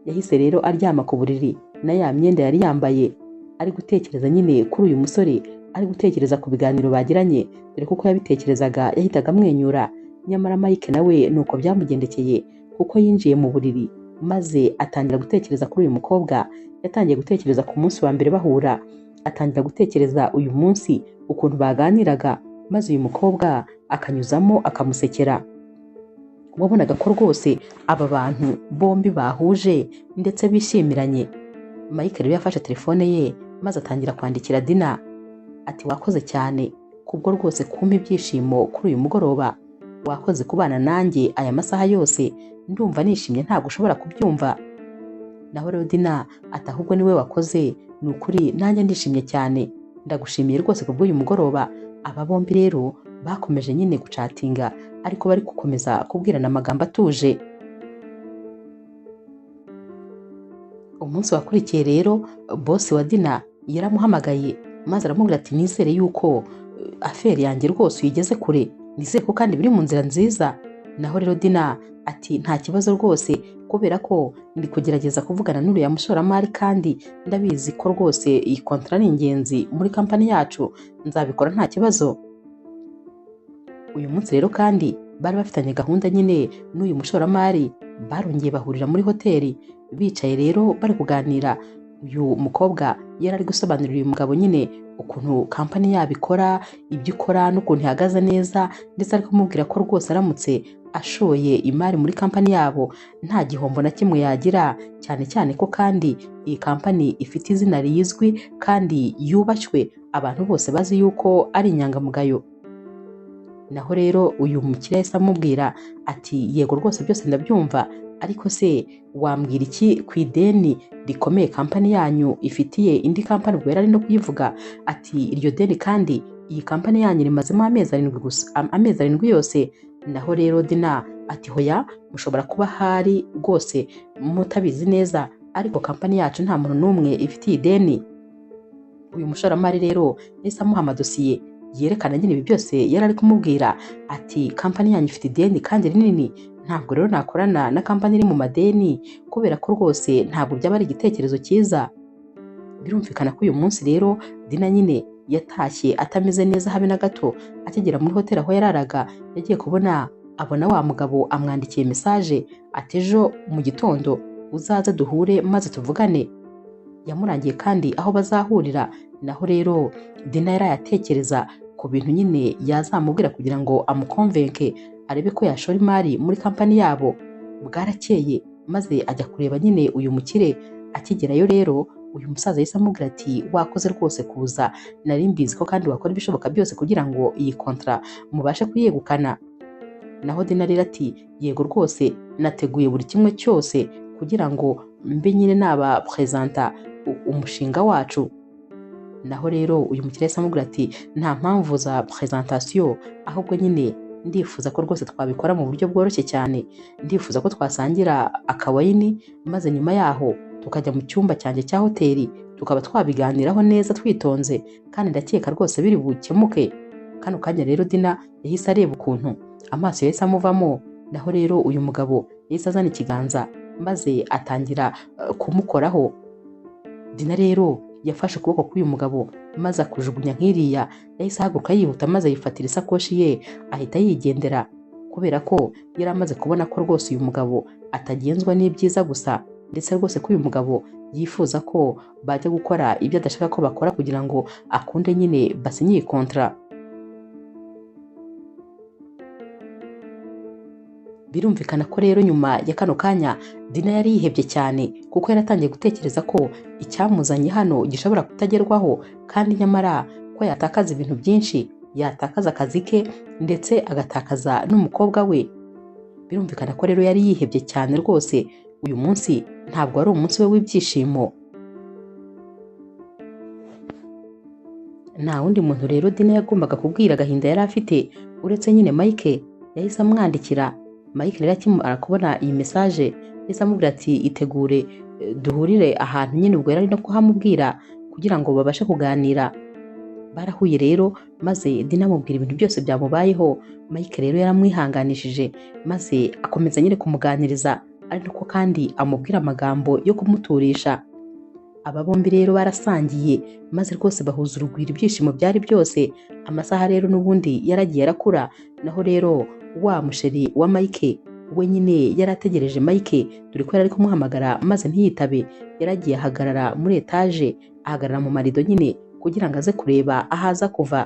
Yahise rero aryama ku buriri na ya myenda yari yambaye, ari gutekereza nyine kuri uyu musore, ari gutekereza ku biganiro bagiranye, dore kuko yabitekerezaga yahitaga amwenyura. Nyamara Mike nawe nuko byamugendekeye, kuko yinjiye mu buriri maze atangira gutekereza kuri uyu mukobwa. Yatangiye gutekereza ku munsi wa mbere bahura, atangira gutekereza uyu munsi ukuntu baganiraga, maze uyu mukobwa akanyuzamo akamusekera. Wabonaga ko rwose aba bantu bombi bahuje ndetse bishimiranye. Mike rero yafashe telefone ye maze atangira kwandikira Dina ati wakoze cyane kubwo rwose kumpa ibyishimo kuri uyu mugoroba, wakoze kubana nanjye aya masaha yose, ndumva nishimye ntabwo ushobora kubyumva. Naho rero Dina ati ahubwo niwe wakoze, ni ukuri nanjye ndishimye cyane, ndagushimiye rwose kubw'uyu mugoroba. Aba bombi rero bakomeje nyine gucatinga ariko bari gukomeza kubwirana amagambo atuje. Umunsi wakurikiye rero boss wa Dina yaramuhamagaye maze aramubwira ati nizere yuko aferi yanjye rwose uyigeze kure, nizere ko kandi biri mu nzira nziza. Naho rero Dina ati nta kibazo rwose kubera ko ndi kugerageza kuvugana n'uriya mushoramari kandi ndabizi ko rwose iyi kontra ni ingenzi muri kampani yacu, nzabikora nta kibazo. Uyu munsi rero kandi bari bafitanye gahunda nyine n'uyu mushoramari, barongeye bahurira muri hoteli, bicaye rero bari kuganira. Uyu mukobwa yari ari gusobanurira uyu mugabo nyine ukuntu kampani yabo ikora, ibyo ikora n'ukuntu ihagaze neza, ndetse ari kumubwira ko rwose aramutse ashoye imari muri kampani yabo nta gihombo na kimwe yagira, cyane cyane ko kandi iyi kampani ifite izina rizwi kandi yubashywe, abantu bose bazi yuko ari inyangamugayo. Naho rero uyu mukiriya yahise amubwira ati yego rwose byose ndabyumva, ariko se wambwira iki ku ideni rikomeye kampani yanyu ifitiye indi kampani? Ubwo yari ari no kuyivuga ati iryo deni kandi iyi kampani yanyu rimazemo amezi 7 gusa, amezi 7 yose. Naho rero Dina ati hoya, mushobora kuba hari rwose mutabizi neza, ariko kampani yacu nta muntu n'umwe ifitiye ideni. Uyu mushoramari rero yahise amuha amadosiye yerekana nyine ibi byose yari ari kumubwira ati kampani yanyu ifite ideni kandi rinini, ntabwo rero nakorana na kampani iri mu madeni kubera ko rwose ntabwo byaba ari igitekerezo cyiza. Birumvikana ko uyu munsi rero Dina nyine yatashye atameze neza habe na gato. Akigera muri hoteli aho yararaga, yagiye kubona abona wa mugabo amwandikiye message ati ejo mu gitondo uzaze duhure maze tuvugane. Yamurangiye kandi aho bazahurira. Naho rero Dina yarayatekereza ku bintu nyine yazamubwira kugira ngo amukonvenke arebe ko yashora imari muri kampani yabo. Bwarakeye maze ajya kureba nyine uyu mukire. Akigerayo rero uyu musaza yahise amubwira ati wakoze rwose kuza, nari mbizi ko kandi wakora ibishoboka byose kugira ngo iyi kontra mubashe kuyegukana. Naho Dina rero ati yego rwose nateguye buri kimwe cyose kugira ngo mbe nyine naba presenta umushinga wacu. Naho rero uyu mukiriya yahise amubwira ati nta mpamvu za presentation, ahubwo nyine ndifuza ko rwose twabikora mu buryo bworoshye cyane. Ndifuza ko twasangira akawayini maze nyuma yaho tukajya mu cyumba cyanjye cya hoteli tukaba twabiganiraho neza twitonze, kandi ndakeka rwose biri bukemuke. Kano kanya rero Dina yahise areba ukuntu amaso yahise amuvamo. Naho rero uyu mugabo yahise azana ikiganza maze atangira kumukoraho. Dina rero yafashe ukuboko k'uyu mugabo maze akujugunya nk'iriya, yahise ahaguruka yihuta maze yifatira isakoshi ye ahita yigendera, kubera ko yari amaze kubona ko rwose uyu mugabo atagenzwa n'ibyiza gusa, ndetse rwose ko uyu mugabo yifuza ko bajya gukora ibyo adashaka ko bakora kugira ngo akunde nyine basinye iyi kontara. Birumvikana ko rero nyuma ya kano kanya Dina yari yihebye cyane, kuko yaratangiye gutekereza ko icyamuzanye hano gishobora kutagerwaho, kandi nyamara ko yatakaza ibintu byinshi, yatakaza akazi ke ndetse agatakaza n'umukobwa we. Birumvikana ko rero yari yihebye cyane rwose, uyu munsi ntabwo wari umunsi we w'ibyishimo. Nta wundi muntu rero Dina yagombaga kubwira agahinda yari afite uretse nyine Mike. Yahise amwandikira. Mike rero akimara kubona iyi message yahise amubwira ati itegure duhurire ahantu nyine, ubwo yari no kuhamubwira kugira ngo babashe kuganira. Barahuye rero maze Dina amubwira ibintu byose byamubayeho. Mike rero yaramwihanganishije maze akomeza nyine kumuganiriza, ariko kandi amubwira amagambo yo kumuturisha. Aba bombi rero barasangiye maze rwose bahuza urugwiro, ibyishimo byari byose. Amasaha rero n'ubundi yaragiye arakura, naho rero wa musheri wa Mike we nyine yarategereje Mike, dore ko yari kumuhamagara maze ntiyitabe. Yaragiye ahagarara muri etaje, ahagarara mu marido nyine kugira ngo aze kureba aho aza kuva.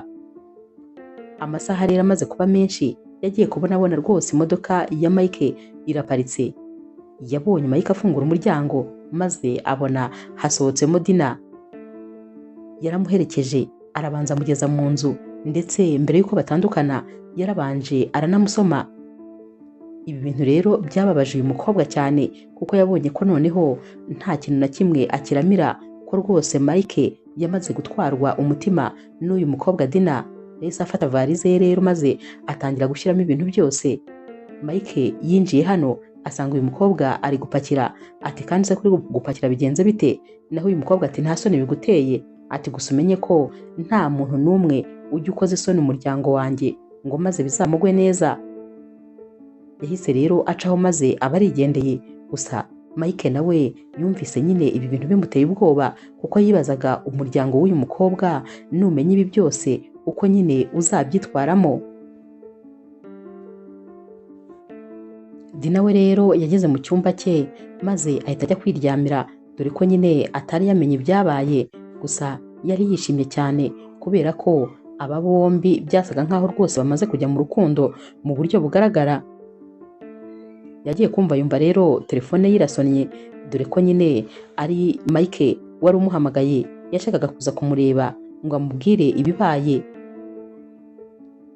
Amasaha rero amaze kuba menshi, yagiye kubona rwose imodoka ya Mike iraparitse. Yabonye Mike afungura umuryango maze abona hasohotsemo Dina. Yaramuherekeje, arabanza amugeza mu nzu, ndetse mbere y'uko batandukana yarabanje aranamusoma. Ibi bintu rero byababaje uyu mukobwa cyane, kuko yabonye ko noneho nta kintu na kimwe akiramira, ko rwose Mike yamaze gutwarwa umutima n'uyu mukobwa Dina. Yahise afata varize ye rero maze atangira gushyiramo ibintu byose. Mike yinjiye hano asanga uyu mukobwa ari gupakira, ati kandi se kuri gupakira bigenze bite? Naho uyu mukobwa ati nta soni biguteye, ati gusa umenye ko nta muntu n'umwe ujya ukoze isoni umuryango wanjye ngo maze bizamugwe neza. Yahise rero acaho maze aba arigendeye. Gusa Mike nawe yumvise nyine ibi bintu bimuteye ubwoba, kuko yibazaga umuryango w'uyu mukobwa numenya ibi byose uko nyine uzabyitwaramo. Dina we rero yageze mu cyumba cye maze ahita ajya kwiryamira, dore ko nyine atari yamenye ibyabaye. Gusa yari yishimye cyane kubera ko aba bombi byasaga nkaho rwose bamaze kujya mu rukundo mu buryo bugaragara. Yagiye kumva yumva rero telefone ye irasonnye, dore ko nyine ari Mike wari umuhamagaye. Yashakaga kuza kumureba ngo amubwire ibibaye.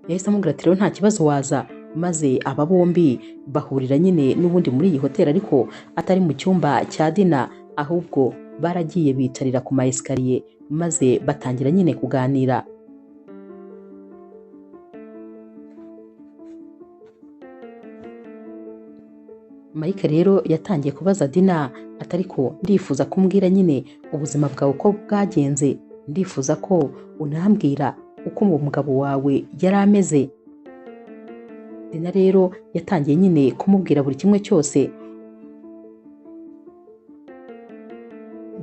Yahise amubwira ati rero nta kibazo waza, maze aba bombi bahurira nyine n'ubundi muri iyi hoteli, ariko atari mu cyumba cya Dina, ahubwo baragiye bicarira ku ma esikariye maze batangira nyine kuganira. Mike rero yatangiye kubaza Dina ati ariko ndifuza kumbwira nyine ubuzima bwawe uko bwagenze, ndifuza ko unambwira uko umugabo wawe yari ameze. Dina rero yatangiye nyine kumubwira buri kimwe cyose.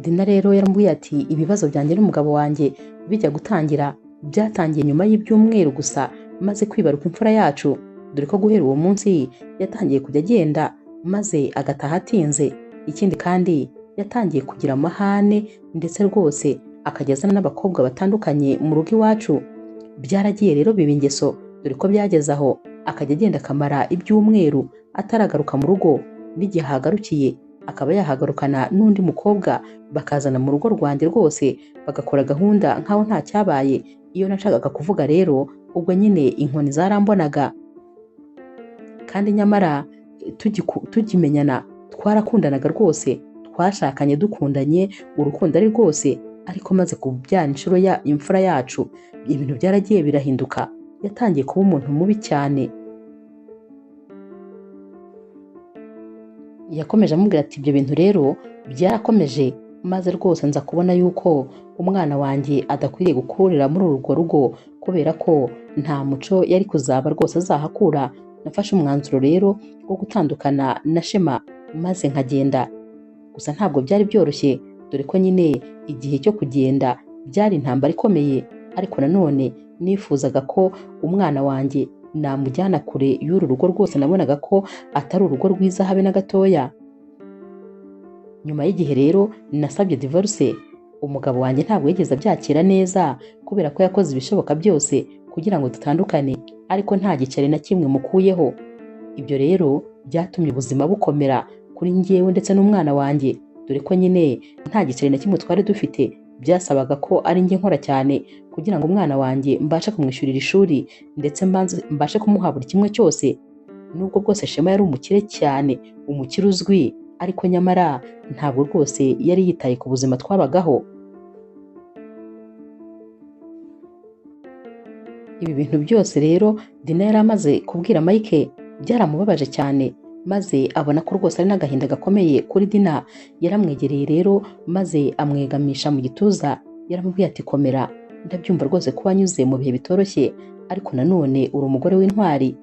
Dina rero yaramubwiye ati ibibazo byanjye n'umugabo wanjye bijya gutangira byatangiye nyuma y'ibyumweru gusa maze kwibaruka imfura yacu, dore ko guhera uwo munsi yatangiye kujya agenda maze agataha atinze. Ikindi kandi yatangiye kugira amahane, ndetse rwose akagezana n'abakobwa batandukanye mu rugo iwacu. Byaragiye rero biba ingeso, dore ko byageze aho akajya agenda akamara ibyumweru ataragaruka mu rugo. N'igihe ahagarukiye akaba yahagarukana n'undi mukobwa, bakazana mu rugo rwanjye rwose bagakora gahunda nkaho nta cyabaye. Iyo nashakaga kuvuga rero ubwo nyine inkoni zarambonaga. Kandi nyamara tukimenyana twarakundanaga rwose, twashakanye dukundanye, urukundo ari rwose. Ariko maze kubyara inshuro ya imfura yacu ibintu byaragiye birahinduka. Yatangiye kuba umuntu mubi cyane. Yakomeje amubwira ati ibyo bintu rero byarakomeje, maze rwose nza kubona yuko umwana wanjye adakwiriye gukurira muri urwo rugo, kubera ko nta muco yari kuzaba rwose azahakura. Nafashe umwanzuro rero wo gutandukana na Shema maze nkagenda. Gusa ntabwo byari byoroshye dore ko nyine igihe cyo kugenda byari intambara ikomeye, ariko nanone nifuzaga ko umwana wanjye namujyana kure y'uru rugo rwose nabonaga ko atari urugo rwiza habe na gatoya. Nyuma y'igihe rero nasabye divorce, umugabo wanjye ntabwo yigeze abyakira neza kubera ko yakoze ibishoboka byose kugira ngo dutandukane, ariko nta giceri na kimwe mukuyeho. Ibyo rero byatumye ubuzima bukomera kuri njyewe ndetse n'umwana wanjye, dore ko nyine nta giceri na kimwe twari dufite, byasabaga ko ari njye nkora cyane kugira ngo umwana wanjye mbashe kumwishyurira ishuri ndetse mbashe kumuha buri kimwe cyose. Nubwo bwose Shema yari umukire cyane, umukire uzwi, ariko nyamara ntabwo rwose yari yitaye ku buzima twabagaho. Ibi bintu byose rero Dina yari amaze kubwira Mike byaramubabaje cyane, maze abona ko rwose ari n'agahinda gakomeye kuri Dina. Yaramwegereye rero maze amwegamisha mu gituza, yaramubwiye ati komera, ndabyumva rwose ko wanyuze mu bihe bitoroshye, ariko nanone uri umugore w'intwari.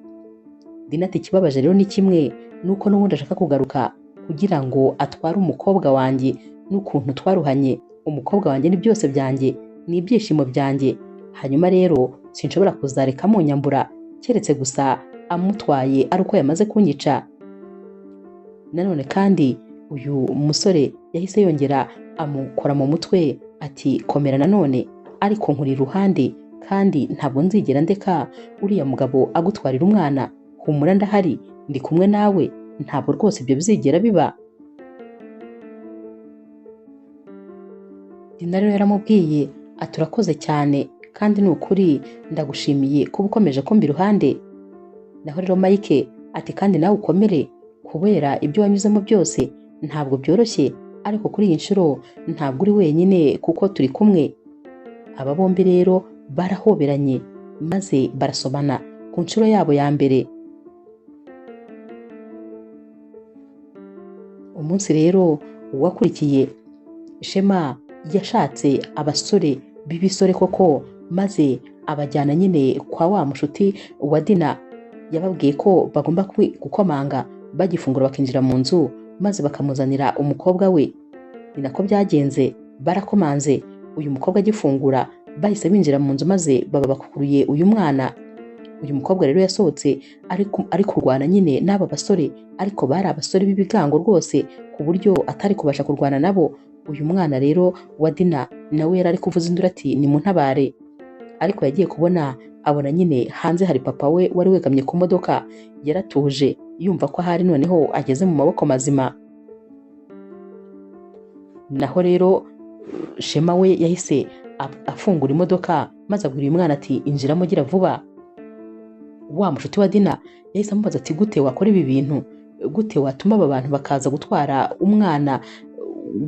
Dina ati ikibabaje rero ni kimwe, nuko n'ubundi ashaka kugaruka kugira ngo atware umukobwa wanjye, n'ukuntu twaruhanye. Umukobwa wanjye ni byose byanjye, ni ibyishimo byanjye, hanyuma rero sinshobora kuzareka amunyambura keretse gusa amutwaye ari uko yamaze kunyica. Nanone kandi uyu musore yahise yongera amukora mu mutwe ati komera nanone, ariko nkuri iruhande kandi ntabwo nzigera ndeka uriya mugabo agutwarira umwana. Humura ndahari, ndi kumwe nawe, ntabwo rwose ibyo bizigera biba. Dina rero yaramubwiye ati urakoze cyane kandi ni ukuri ndagushimiye kuba ukomeje kumba iruhande. Naho rero Mike ati kandi nawe ukomere, kubera ibyo wanyuzemo byose ntabwo byoroshye, ariko kuri iyi nshuro ntabwo uri wenyine kuko turi kumwe. Aba bombi rero barahoberanye maze barasomana ku nshuro yabo ya mbere. Umunsi rero wakurikiye, Shema yashatse abasore b'ibisore koko, maze abajyana nyine kwa wa mushuti wa Dina. Yababwiye ko bagomba gukomanga bagifungura bakinjira mu nzu maze bakamuzanira umukobwa we. Ni nako byagenze, barakomanze, uyu mukobwa agifungura bahise binjira mu nzu maze baba bakuruye uyu mwana. Uyu mukobwa rero yasohotse ari kurwana nyine n'aba basore, ariko bari abasore b'ibigango rwose ku buryo atari kubasha kurwana nabo. Uyu mwana rero wa Dina nawe yari ari kuvuza induru ati nimuntabare, ariko yagiye kubona abona nyine hanze hari papa we wari wegamye ku modoka. Yaratuje yumva ko ahari noneho ageze mu maboko mazima. Naho rero Shema we yahise afungura imodoka maze abwira uyu mwana ati injiramo gira vuba. Wa mushuti wa Dina yahise amubaza ati gute wakora ibi bintu, gute watuma aba bantu bakaza gutwara umwana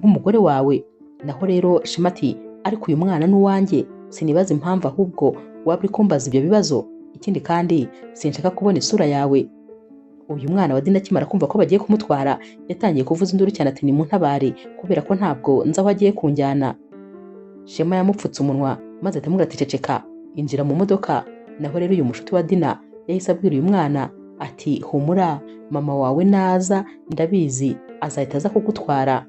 w'umugore wawe? Naho rero Shema ati ariko uyu mwana ni uwanjye, sinibaza impamvu ahubwo waba uri kumbaza ibyo bibazo, ikindi kandi sinshaka kubona isura yawe. Uyu mwana wa Dina akimara kumva ko bagiye kumutwara yatangiye kuvuza induru cyane ati nimuntabare kubera ko ntabwo nzi aho agiye kunjyana. Shema yamupfutse umunwa maze atamubwira ati ceceka, injira mu modoka. Naho rero uyu mushuti wa Dina yahise abwira uyu mwana ati humura, mama wawe naza ndabizi azahita aza kugutwara.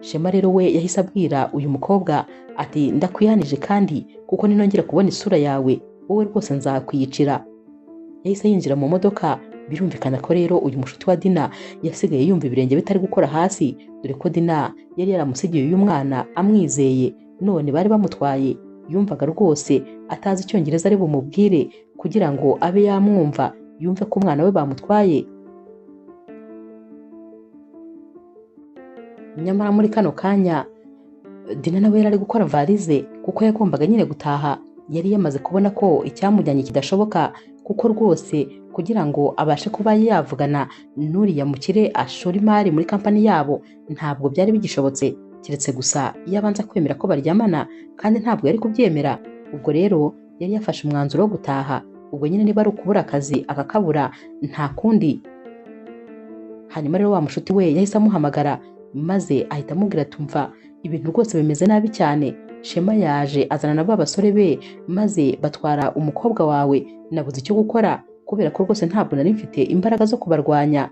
Shema rero we yahise abwira uyu mukobwa ati ndakwihanije kandi kuko ninongera kubona isura yawe wowe rwose nzakwiyicira. Yahise yinjira mu modoka. Birumvikana ko rero uyu mushuti wa Dina yasigaye yumva ibirenge bitari gukora hasi, dore ko Dina yari yaramusigiye uyu mwana amwizeye, none bari bamutwaye. Yumvaga rwose atazi icyongereza ari bumubwire kugira ngo abe yamwumva, yumve ko umwana we bamutwaye. Nyamara muri kano kanya Dina nawe yari ari gukora valize kuko yagombaga nyine gutaha. Yari yamaze kubona ko icyamujyanye kidashoboka, kuko rwose kugira ngo abashe kuba yavugana n'uriya mukire ashora imari muri kampani yabo ntabwo byari bigishobotse, keretse gusa iyo abanza kwemera ko baryamana, kandi ntabwo yari kubyemera. Ubwo rero yari yafashe umwanzuro wo gutaha. Ubwo nyine niba ari ukubura akazi akakabura nta kundi. Hanyuma rero wa mushuti we yahise amuhamagara maze ahita amubwira tumva ibintu rwose bimeze nabi cyane. Shema yaje azana na ba basore be maze batwara umukobwa wawe. Nabuze icyo gukora kubera ko rwose ntabwo nari mfite imbaraga zo kubarwanya.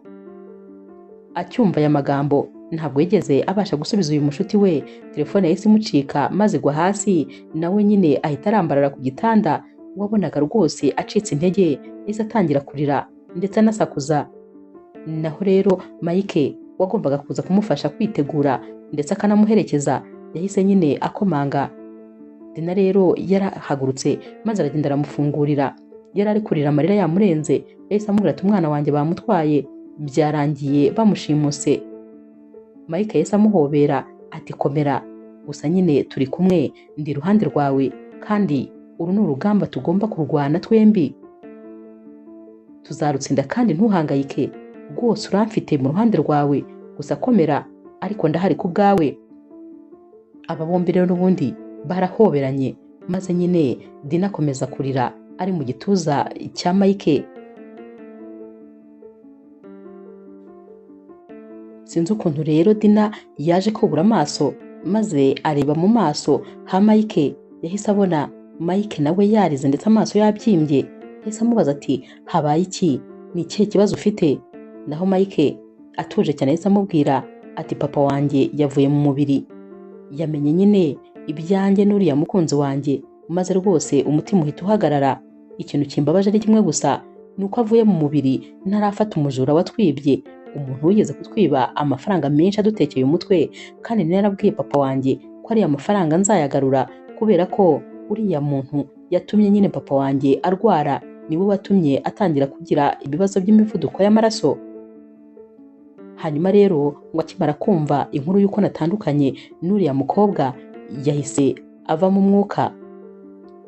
Acyumva aya magambo ntabwo yigeze abasha gusubiza uyu mushuti we. Telefone yahise imucika maze igwa hasi, nawe nyine ahita arambarara ku gitanda. Wabonaga rwose acitse intege, yahise atangira kurira ndetse anasakuza. Naho rero Mike wagombaga kuza kumufasha kwitegura ndetse akanamuherekeza, yahise nyine akomanga. Dina rero yarahagurutse maze aragenda aramufungurira. Yari ari kurira amarira yamurenze, yahise amubwira ati umwana wanjye bamutwaye, byarangiye bamushimuse. Mike yahise amuhobera ati komera, gusa nyine turi kumwe, ndi iruhande rwawe kandi uru ni urugamba tugomba kurwana twembi, tuzarutsinda kandi ntuhangayike rwose, uramfite mu ruhande rwawe, gusa komera ariko ndahari ku bwawe. Aba bombi rero n'ubundi barahoberanye, maze nyine Dina akomeza kurira ari mu gituza cya Mike. Sinzi ukuntu rero Dina yaje kubura amaso maze areba mu maso ha Mike, yahise abona Mike nawe yarize ndetse amaso yabyimbye. Yahise amubaza ati habaye iki, ni ikihe kibazo ufite? Naho Mike atuje cyane yahise amubwira ati papa wanjye yavuye mu mubiri, yamenye nyine ibyanjye n'uriya mukunzi wanjye, maze rwose umutima uhita uhagarara. Ikintu kimbabaje ari kimwe gusa, ni uko avuye mu mubiri ntarafata umujura watwibye, umuntu wigeze kutwiba amafaranga menshi adutekeye umutwe, kandi narabwiye papa wanjye ko ariya mafaranga nzayagarura, kubera ko uriya muntu yatumye nyine papa wanjye arwara, niwe watumye atangira kugira ibibazo by'imivuduko y'amaraso. Hanyuma rero ngo akimara kumva inkuru y'uko natandukanye n'uriya mukobwa, yahise ava mu mwuka.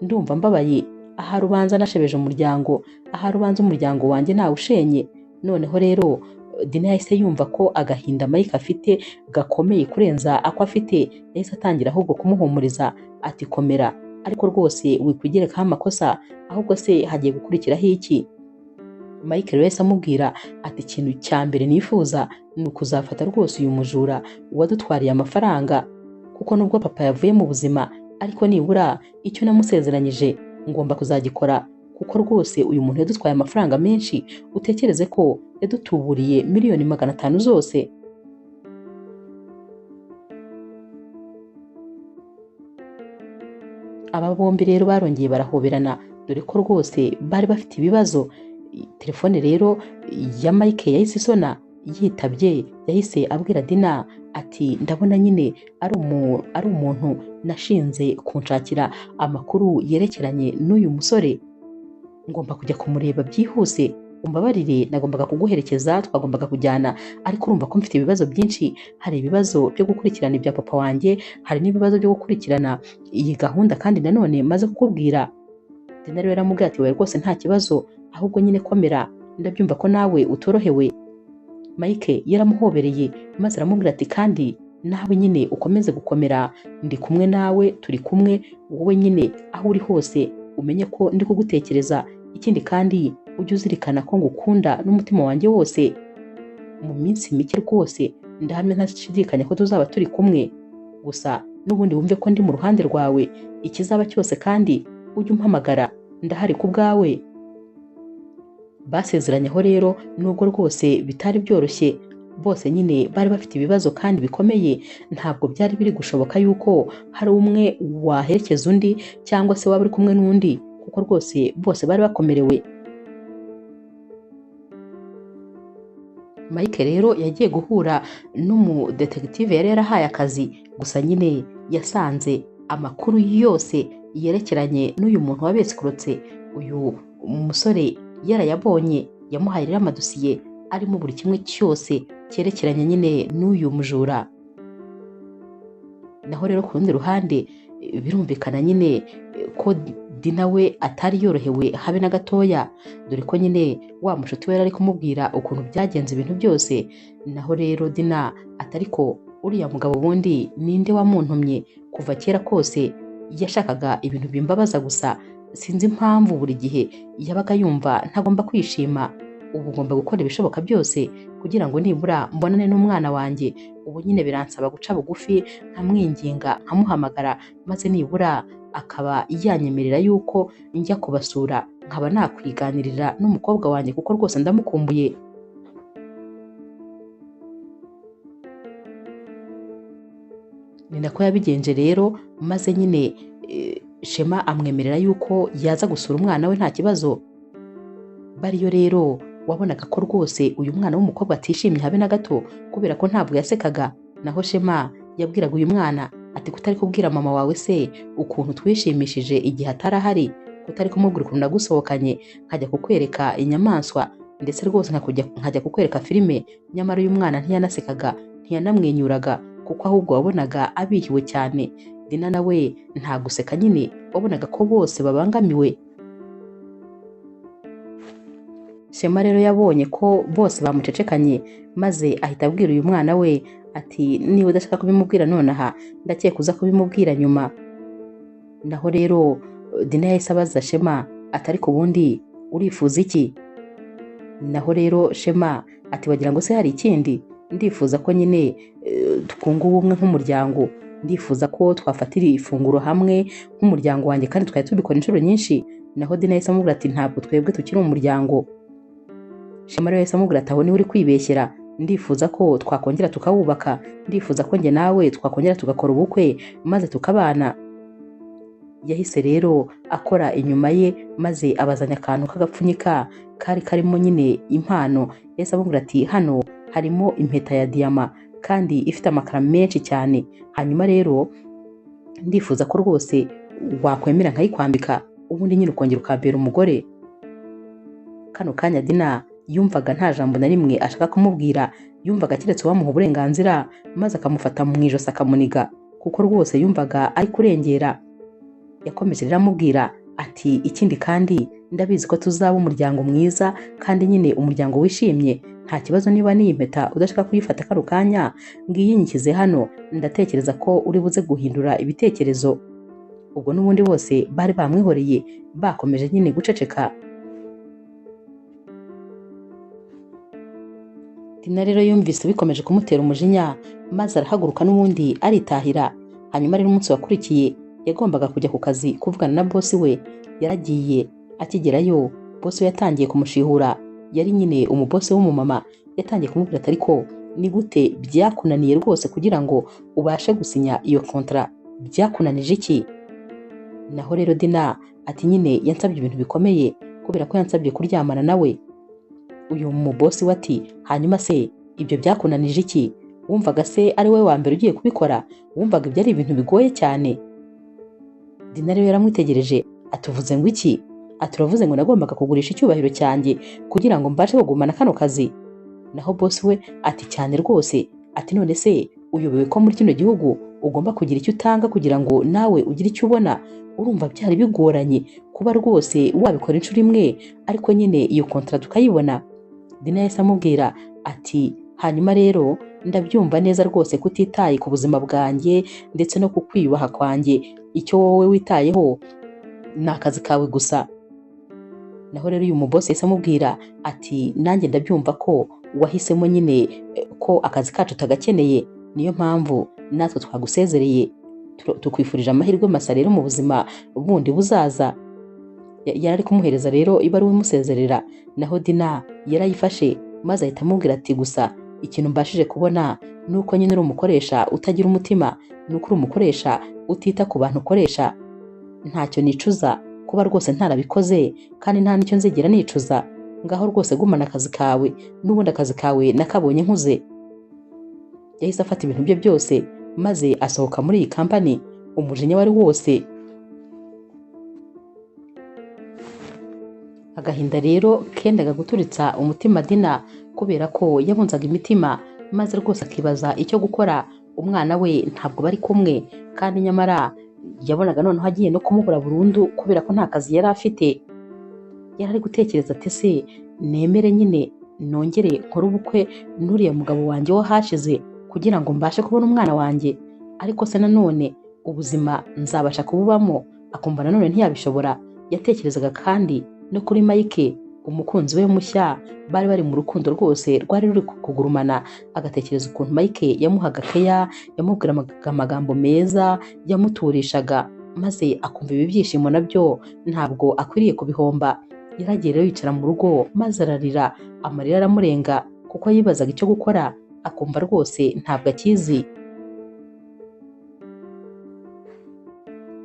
Ndumva mbabaye, aha rubanza nashebeje umuryango, aha rubanza umuryango wanjye nawushenye. Noneho rero Dina yahise yumva ko agahinda Mike afite gakomeye kurenza ako afite, yahise atangira ahubwo kumuhumuriza ati komera, ariko rwose wikwigerekaho amakosa, ahubwo se hagiye gukurikiraho iki? Mike rero yahise amubwira ati ikintu cya mbere nifuza ni ukuzafata rwose uyu mujura wadutwariye amafaranga, kuko nubwo papa yavuye mu buzima, ariko nibura icyo namusezeranyije ngomba kuzagikora, kuko rwose uyu muntu yadutwaye amafaranga menshi. Utekereze ko yadutuburiye miliyoni 500 zose. Aba bombi rero barongeye barahoberana, dore ko rwose bari bafite ibibazo. Telefone rero ya Mike yahise isona, yitabye yahise abwira Dina ati ndabona nyine ari umuntu nashinze kunshakira amakuru yerekeranye n'uyu musore, ngomba kujya kumureba byihuse, umbabarire nagombaga kuguherekeza, twagombaga kujyana, ariko urumva ko mfite ibibazo byinshi. Hari ibibazo byo gukurikirana ibya papa wanjye, hari n'ibibazo byo gukurikirana iyi gahunda kandi nanone maze kukubwira. Dina rero aramubwira ati we rwose nta kibazo, ahubwo nyine komera, ndabyumva ko nawe utorohewe. Mike yaramuhobereye maze aramubwira ati kandi nawe nyine ukomeze gukomera, ndi kumwe nawe, turi kumwe, wowe nyine aho uri hose umenye ko ndi kugutekereza. Ikindi kandi ujye uzirikana ko ngukunda n'umutima wanjye wose. Mu minsi mike rwose ndahamya ntashidikanya ko tuzaba turi kumwe, gusa n'ubundi wumve ko ndi mu ruhande rwawe, ikizaba cyose kandi ujye umpamagara, ndahari ku bwawe. Basezeranyeho rero, nubwo rwose bitari byoroshye, bose nyine bari bafite ibibazo kandi bikomeye. Ntabwo byari biri gushoboka yuko hari umwe waherekeza undi cyangwa se waba uri kumwe n'undi, kuko rwose bose bari bakomerewe. Mike rero yagiye guhura n'umudetektive yari yarahaye akazi, gusa nyine yasanze amakuru yose yerekeranye n'uyu muntu wabesekurutse uyu umusore yarayabonye. Yamuhaye rero amadosiye arimo buri kimwe cyose cyerekeranye nyine n'uyu mujura. Naho rero ku rundi ruhande birumvikana nyine ko Dina we atari yorohewe habe na gatoya, dore ko nyine wa mushuti we yari ari kumubwira ukuntu byagenze ibintu byose. Naho rero Dina atari ko uriya mugabo wundi ninde wamuntumye kuva kera kose, yashakaga ibintu bimbabaza gusa, sinzi impamvu buri gihe yabaga yumva ntagomba kwishima. Ubu ngomba gukora ibishoboka byose kugira ngo nibura mbonane n'umwana wanjye. Ubu nyine biransaba guca bugufi nkamwinginga, nkamuhamagara, maze nibura akaba yanyemerera yuko njya kubasura, nkaba nakwiganirira n'umukobwa wanjye, kuko rwose ndamukumbuye. ni nako yabigenje rero, maze nyine Shema amwemerera yuko yaza gusura umwana we nta kibazo. Bariyo rero wabonaga ko rwose uyu mwana w'umukobwa atishimye habe na gato, kubera ko ntabwo yasekaga. Naho Shema yabwiraga uyu mwana ati kutari kubwira mama wawe se ukuntu twishimishije igihe atari ahari, kutari kumubwira ukuntu nagusohokanye nkajya kukwereka inyamaswa ndetse rwose nkajya kukwereka filime. Nyamara uyu mwana ntiyanasekaga, ntiyanamwenyuraga, kuko ahubwo wabonaga abihiwe cyane. Dina nawe nta guseka nyine, wabonaga ko bose babangamiwe. Shema rero yabonye ko bose bamucecekanye, maze ahita abwira uyu mwana we ati niba udashaka kubimubwira nonaha ndakeka uza kubimubwira nyuma. Naho rero Dina yahise abaza Shema ati ariko ubundi urifuza iki? Naho rero Shema ati wagira ngo se hari ikindi? Ndifuza ko nyine twunga ubumwe nk'umuryango, ndifuza ko twafatira ifunguro hamwe nk'umuryango wanjye kandi twari tubikora inshuro nyinshi. Naho Dina yahise amubwira ati ntabwo twebwe tukiri umuryango. Shema rero yahise amubwira ati aho niwe uri kwibeshyera, ndifuza ko twakongera tukawubaka, ndifuza ko njye nawe twakongera tugakora ubukwe maze tukabana. Yahise rero akora inyuma ye, maze abazanya akantu k'agapfunyika kari karimo nyine impano. Yahise amubwira ati hano harimo impeta ya diyama kandi ifite amakara menshi cyane, hanyuma rero ndifuza ko rwose wakwemera nkayikwambika, ubundi nyine ukongera ukambera umugore. Kano kanya Dina yumvaga nta jambo na rimwe ashaka kumubwira, yumvaga keretse uwamuha uburenganzira maze akamufata mu ijosi akamuniga, kuko rwose yumvaga ari kurengera. Yakomeje rero amubwira ati ikindi kandi ndabizi ko tuzaba umuryango mwiza kandi nyine umuryango wishimye, nta kibazo niba n'iyi mpeta udashaka kuyifata kano kanya ngiyi nyikize hano, ndatekereza ko uri buze guhindura ibitekerezo. Ubwo n'ubundi bose bari bamwihoreye, bakomeje nyine guceceka. Dina rero yumvise bikomeje kumutera umujinya, maze arahaguruka n'ubundi aritahira. Hanyuma rero umunsi wakurikiye yagombaga kujya ku kazi kuvugana na bosi we. Yaragiye, akigerayo bosi we yatangiye kumushihura. Yari nyine umubosi w'umumama, yatangiye kumubwira ati ariko ni gute byakunaniye rwose kugira ngo ubashe gusinya iyo kontra, byakunanije iki? Naho rero Dina ati nyine yansabye ibintu bikomeye, kubera ko yansabye kuryamana nawe. Uyu mubosi we ati hanyuma se ibyo byakunanije iki? Wumvaga se ari we wa mbere ugiye kubikora? Wumvaga ibyo ari ibintu bigoye cyane? Dina rero yaramwitegereje atuvuze ngo iki? Aturavuze ngo nagombaga kugurisha icyubahiro cyanjye kugira ngo mbashe kugumana kano kazi. Naho bosi we ati cyane rwose, ati none se uyobewe ko muri kino gihugu ugomba kugira icyo utanga kugira ngo nawe ugire icyo ubona? Urumva byari bigoranye kuba rwose wabikora inshuro imwe ariko nyine iyo kontra tukayibona? Dina yahise amubwira ati hanyuma rero ndabyumva neza rwose kutitaye ku buzima bwanjye ndetse no ku kwiyubaha kwanjye, icyo wowe witayeho ni akazi kawe gusa. Naho rero uyu mubosi yahise amubwira ati nanjye ndabyumva ko wahisemo nyine ko akazi kacu tagakeneye, niyo mpamvu natwe twagusezereye, tukwifurije amahirwe masa rero mu buzima bundi buzaza. Yari ari kumuhereza rero ibaruwa imusezerera. Naho Dina yarayifashe maze ahita amubwira ati gusa ikintu mbashije kubona nuko nyine uri umukoresha utagira umutima, nuko uri umukoresha utita ku bantu ukoresha. Ntacyo nicuza kuba rwose ntarabikoze kandi nta nicyo nzigera nicuza. Ngaho rwose gumana akazi kawe, n'ubundi akazi kawe nakabonye nkuze. Yahise afata ibintu bye byose maze asohoka muri iyi kampani, umujinya wari wose. Agahinda rero kendaga guturitsa umutima Dina, kubera ko yabunzaga imitima maze rwose akibaza icyo gukora. Umwana we ntabwo bari kumwe, kandi nyamara yabonaga noneho agiye no kumubura burundu kubera ko nta kazi yari afite. Yari ari gutekereza ati se nemere nyine nongere nkore ubukwe n'uriya mugabo wanjye wo hashize kugira ngo mbashe kubona umwana wanjye, ariko se nanone ubuzima nzabasha kububamo? Akumva nanone ntiyabishobora. Yatekerezaga kandi no kuri Mike, umukunzi we mushya. Bari bari mu rukundo rwose rwari ruri kugurumana. Agatekereza ukuntu Mike yamuhaga keya, yamubwira amagambo meza, yamuturishaga, maze akumva ibi byishimo nabyo ntabwo akwiriye kubihomba. Yaragiye rero yicara mu rugo maze ararira, amarira aramurenga kuko yibazaga icyo gukora, akumva rwose ntabwo akizi.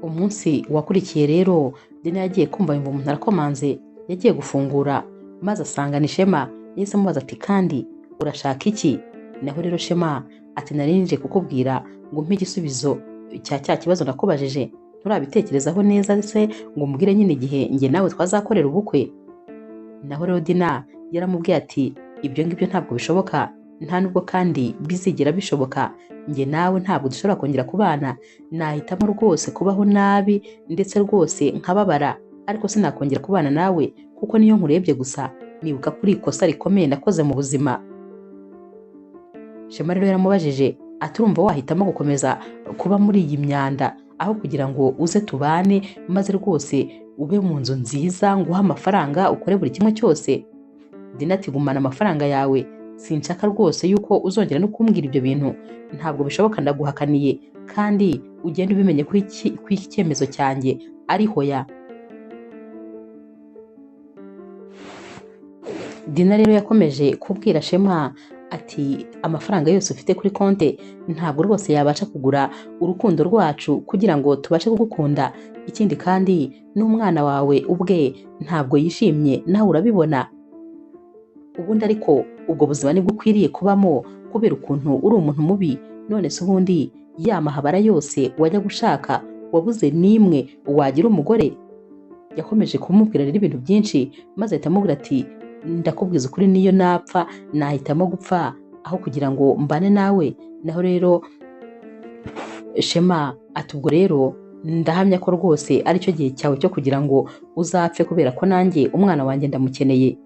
Umunsi wakurikiye rero Dina yagiye kumva yumva umuntu arakomanze, yagiye gufungura maze asanga ni Shema. Yahise amubaza ati kandi urashaka iki? Naho rero Shema ati nari nje kukubwira ngo umpe igisubizo cya kibazo nakubajije, nturabitekerezaho neza se ngo umbwire nyine igihe njye nawe twazakorera ubukwe? Naho rero Dina yaramubwiye ati ibyo ngibyo ntabwo bishoboka, nta nubwo kandi bizigera bishoboka. Njye nawe ntabwo dushobora kongera kubana, nahitamo rwose kubaho nabi ndetse rwose nkababara, ariko sinakongera kubana nawe kuko niyo nkurebye gusa nibuka kuri ikosa rikomeye nakoze mu buzima. Shema rero yaramubajije ati urumva wahitamo gukomeza kuba muri iyi myanda aho kugira ngo uze tubane maze rwose ube mu nzu nziza nguha amafaranga ukore buri kimwe cyose? Dina ati gumana amafaranga yawe, sinshaka rwose yuko uzongera no kumbwira ibyo bintu, ntabwo bishoboka, ndaguhakaniye, kandi ugende ubimenye ko iki cyemezo cyanjye ari hoya. Dina rero yakomeje kubwira Shema ati amafaranga yose ufite kuri konte ntabwo rwose yabasha kugura urukundo rwacu kugira ngo tubashe kugukunda, ikindi kandi n'umwana wawe ubwe ntabwo yishimye, nawe urabibona. Ubundi ariko ubwo buzima nibwo ukwiriye kubamo kubera ukuntu uri umuntu mubi. None se ubundi ya mahabara yose wajya gushaka wabuze n'imwe wagira umugore? Yakomeje kumubwira rero ibintu byinshi maze ahita amubwira ati ndakubwiza ukuri, niyo napfa nahitamo gupfa aho kugira ngo mbane nawe. Naho rero Shema ati ubwo rero ndahamya ko rwose aricyo gihe cyawe cyo kugira ngo uzapfe kubera ko nanjye umwana wanjye ndamukeneye.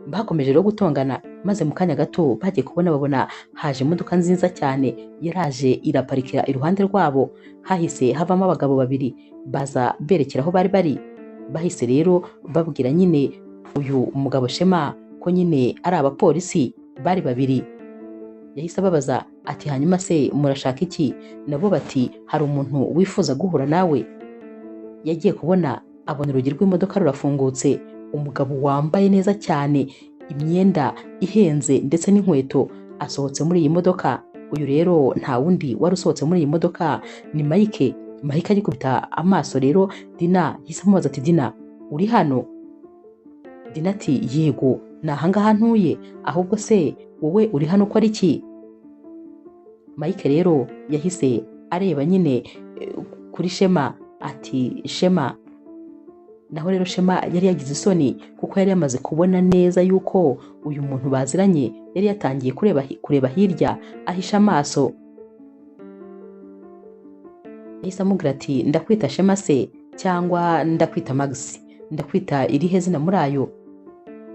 Bakomeje rero gutongana maze mu kanya gato bagiye kubona babona haje imodoka nziza cyane yaraje iraparikira iruhande rwabo. Hahise havamo abagabo babiri baza berekera aho bari bari. Bahise rero babwira nyine uyu mugabo Shema ko nyine ari abapolisi bari babiri. Yahise ababaza ati hanyuma se murashaka iki? Nabo bati hari umuntu wifuza guhura nawe. Yagiye kubona abona urugi rw'imodoka rurafungutse, umugabo wambaye neza cyane imyenda ihenze ndetse n'inkweto asohotse muri iyi modoka. Uyu rero nta wundi wari usohotse muri iyi modoka ni Mike. Mike agikubita amaso rero Dina yahise amubaza ati Dina uri hano? Dina ati yego ni ahangaha ntuye, ahubwo se wowe uri hano ko ari iki? Mike rero yahise areba nyine kuri Shema ati Shema. Naho rero Shema yari yagize isoni kuko yari yamaze kubona neza yuko uyu muntu baziranye yari yatangiye kureba hirya ahisha amaso. Yahise amubwira ati ndakwita Shema se cyangwa ndakwita Max? Ndakwita irihe zina muri ayo?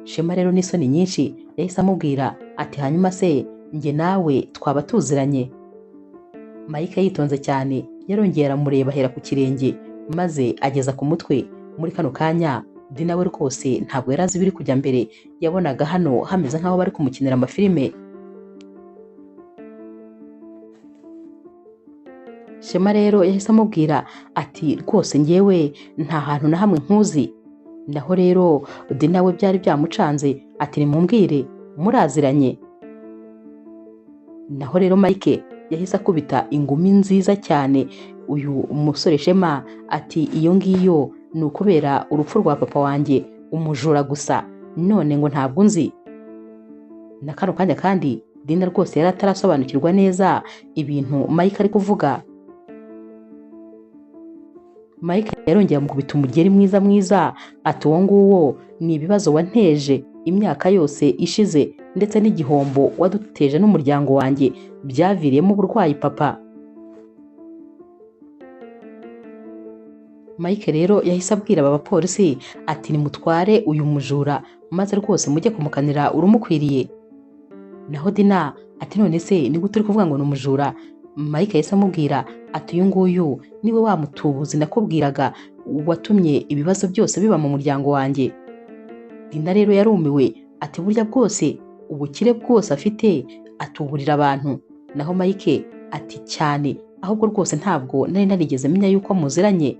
Shema rero n'isoni nyinshi yahise amubwira ati hanyuma se njye nawe twaba tuziranye? Mike yitonze cyane yarongera aramureba ahera ku kirenge maze ageza ku mutwe. Muri kano kanya Dina we rwose ntabwo yari azi ibiri kujya mbere, yabonaga hano hameze nk'aho bari kumukinira amafilime. Shema rero yahise amubwira ati rwose njyewe nta hantu na hamwe nkuzi. Naho rero Dina we byari byamucanze ati nimumbwire muraziranye? Naho rero Mike yahise akubita ingumi nziza cyane uyu musore Shema ati iyo ngiyo ni ukubera urupfu rwa papa wanjye umujura gusa, none ngo ntabwo nzi. Na kano kanya kandi Dina rwose yari atarasobanukirwa neza ibintu Mike ari kuvuga. Mike yarongera amukubita umugeri mwiza ati uwo nguwo ni ibibazo wanteje imyaka yose ishize ndetse n'igihombo waduteje n'umuryango wanjye byaviriyemo uburwayi papa. Mike rero yahise abwira aba bapolisi ati nimutware uyu mujura maze rwose mujye kumukanira urumukwiriye. Naho Dina ati none se ni gute uri kuvuga ngo ni umujura? Mike yahise amubwira ati uyu nguyu niwe wa mutubuzi nakubwiraga watumye ibibazo byose biba mu muryango wanjye. Dina rero yarumiwe ati burya bwose ubukire bwose afite atuburira abantu. Naho Mike ati cyane, ahubwo rwose ntabwo nari narigeze menya yuko muziranye.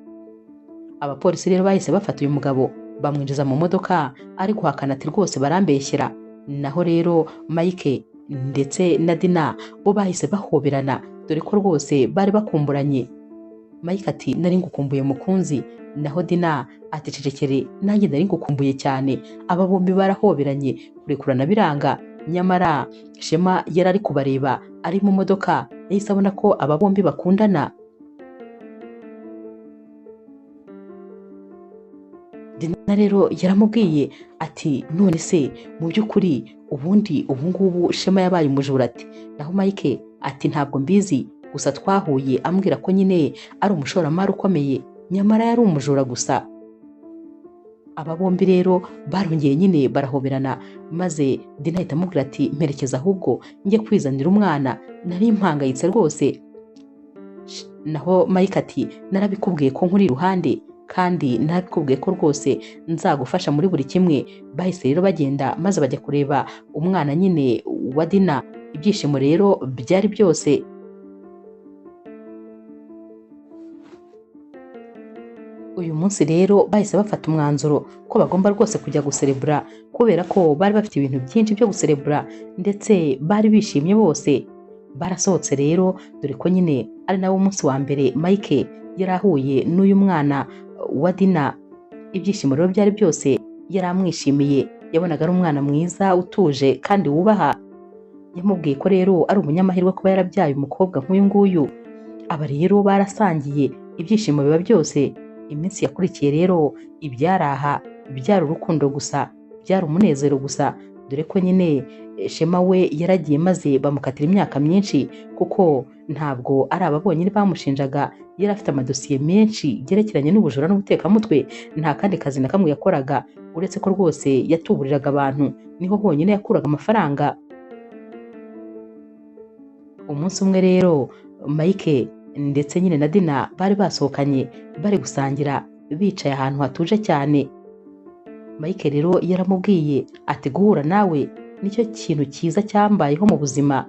Abapolisi rero bahise bafata uyu mugabo bamwinjiza mu modoka ari guhakana ati rwose barambeshyera. Naho rero Mike ndetse na Dina bo bahise bahoberana dore ko rwose bari bakumburanye. Mike ati nari ngukumbuye mukunzi, naho Dina ati cecekere nanjye nari ngukumbuye cyane. Aba bombi barahoberanye kurekurana biranga, nyamara Shema yari ari kubareba ari mu modoka, yahise abona ko aba bombi bakundana. Dina rero yaramubwiye ati none se mu by'ukuri ubundi ubungubu Shema yabaye umujura ati, naho Mike ati ntabwo mbizi, gusa twahuye ambwira ko nyine ari umushoramari ukomeye, nyamara yari umujura gusa. Aba bombi rero barongeye nyine barahoberana, maze Dina ahita amubwira ati mperekeza ahubwo njye kwizanira umwana, nari mpangayitse rwose. Naho Mike ati narabikubwiye ko nkuri iruhande kandi narabikubwiye ko rwose nzagufasha muri buri kimwe. Bahise rero bagenda maze bajya kureba umwana nyine wa Dina. Ibyishimo rero byari byose. Uyu munsi rero bahise bafata umwanzuro ko bagomba rwose kujya guserebura, kubera ko bari bafite ibintu byinshi byo guserebura ndetse bari bishimye bose. Barasohotse rero, dore ko nyine ari nawo munsi wa mbere Mike yari ahuye n'uyu mwana wa Dina. Ibyishimo rero byari byose, yari amwishimiye, yabonaga ari umwana mwiza utuje kandi wubaha. Yamubwiye ko rero ari umunyamahirwe kuba yarabyaye umukobwa nk'uyu nguyu. Aba rero barasangiye, ibyishimo biba byose. Iminsi yakurikiye rero ibyari aha byari urukundo gusa, byari umunezero gusa, dore ko nyine Shema we yaragiye maze bamukatira imyaka myinshi, kuko ntabwo ari aba bonyine bamushinjaga. Yari afite amadosiye menshi yerekeranye n'ubujura n'ubutekamutwe, nta kandi kazi na kamwe yakoraga uretse ko rwose yatuburiraga abantu, niho honyine yakuraga amafaranga. Umunsi umwe rero Mike ndetse nyine na Dina bari basohokanye bari gusangira, bicaye ahantu hatuje cyane. Mike rero yaramubwiye ati guhura nawe nicyo kintu cyiza cyambayeho mu buzima.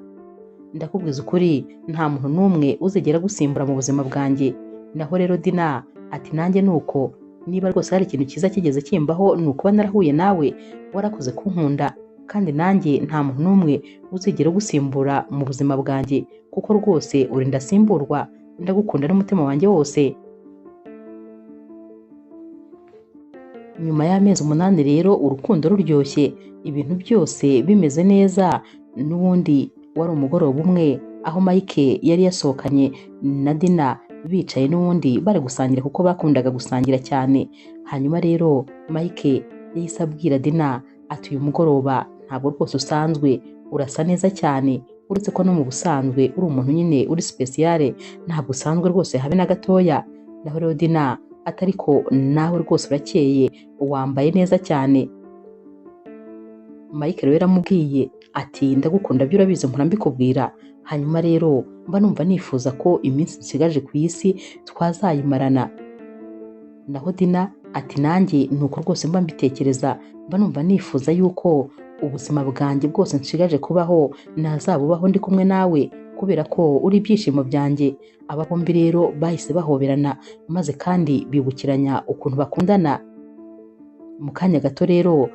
Ndakubwiza ukuri nta muntu n'umwe uzigera gusimbura mu buzima bwanjye. Naho rero Dina ati nanjye nuko, niba rwose hari ikintu cyiza kigeze kimbaho ni ukuba narahuye nawe, warakoze kunkunda, kandi nanjye nta muntu n'umwe uzigera gusimbura mu buzima bwanjye, kuko rwose uri ndasimburwa, ndagukunda n'umutima wanjye wose. Nyuma y'amezi 8 rero urukundo ruryoshye, ibintu byose bimeze neza. N'ubundi wari umugoroba umwe aho Mike yari yasohokanye na Dina bicaye n'ubundi bari gusangira, kuko bakundaga gusangira cyane. Hanyuma rero Mike yahise abwira Dina ati uyu mugoroba ntabwo rwose usanzwe, urasa neza cyane, uretse ko no mu busanzwe uri umuntu nyine uri speciale, ntabwo usanzwe rwose habe na gatoya. Naho rero Dina ati ariko nawe rwose urakeye, wambaye neza cyane. Mike rero yaramubwiye ati ndagukunda byo urabizi mpora mbikubwira. Hanyuma rero mba numva nifuza ko iminsi nsigaje ku isi twazayimarana. Naho Dina ati nanjye nuko rwose mba mbitekereza, mba numva nifuza yuko ubuzima bwanjye bwose nshigaje kubaho nazabubaho ndi kumwe nawe, kubera ko uri ibyishimo byanjye. Aba bombi rero bahise bahoberana, maze kandi bibukiranya ukuntu bakundana. Mu kanya gato rero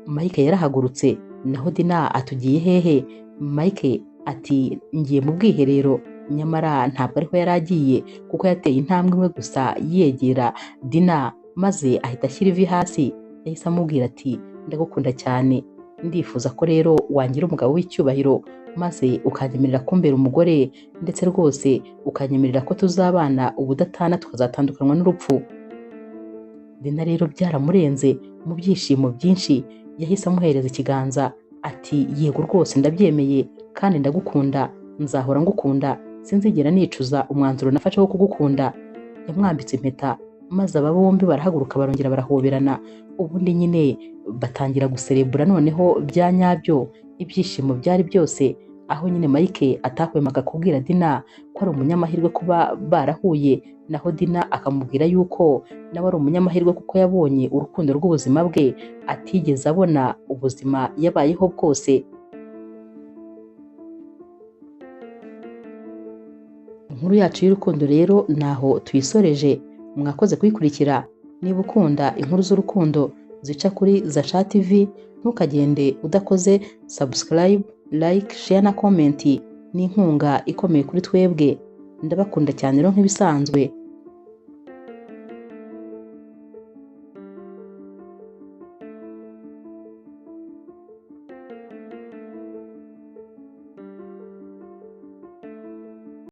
Mike yarahagurutse, naho Dina atugiye hehe? Mike ati ngiye mu bwiherero, nyamara ntabwo ariho yari agiye, kuko yateye intambwe imwe gusa yegera Dina, maze ahita ashyira ivi hasi. Yahise amubwira ati ndagukunda cyane, ndifuza ko rero wangira umugabo w'icyubahiro, maze ukanyemerera kumbera umugore, ndetse rwose ukanyemerera ko tuzabana ubudatana tukazatandukanywa n'urupfu. Dina rero byaramurenze, mu byishimo byinshi yahise amuhereza ikiganza ati yego rwose ndabyemeye, kandi ndagukunda, nzahora ngukunda, sinzigera nicuza umwanzuro nafashe wo kugukunda. Yamwambitse impeta, maze aba bombi barahaguruka barongera barahoberana. Ubundi nyine batangira guserebura noneho bya nyabyo. Ibyishimo byari byose, aho nyine Mike atahwemaga kubwira Dina ko ari umunyamahirwe kuba barahuye, naho Dina akamubwira yuko nawe ari umunyamahirwe kuko yabonye urukundo rw'ubuzima bwe atigeze abona ubuzima yabayeho bwose. Inkuru yacu y'urukundo rero naho tuyisoreje. Mwakoze kuyikurikira. Niba ukunda inkuru z'urukundo zica kuri Zasha TV, ntukagende udakoze subscribe, like, share na comment. Ni inkunga ikomeye kuri twebwe. ndabakunda cyane rero nk'ibisanzwe.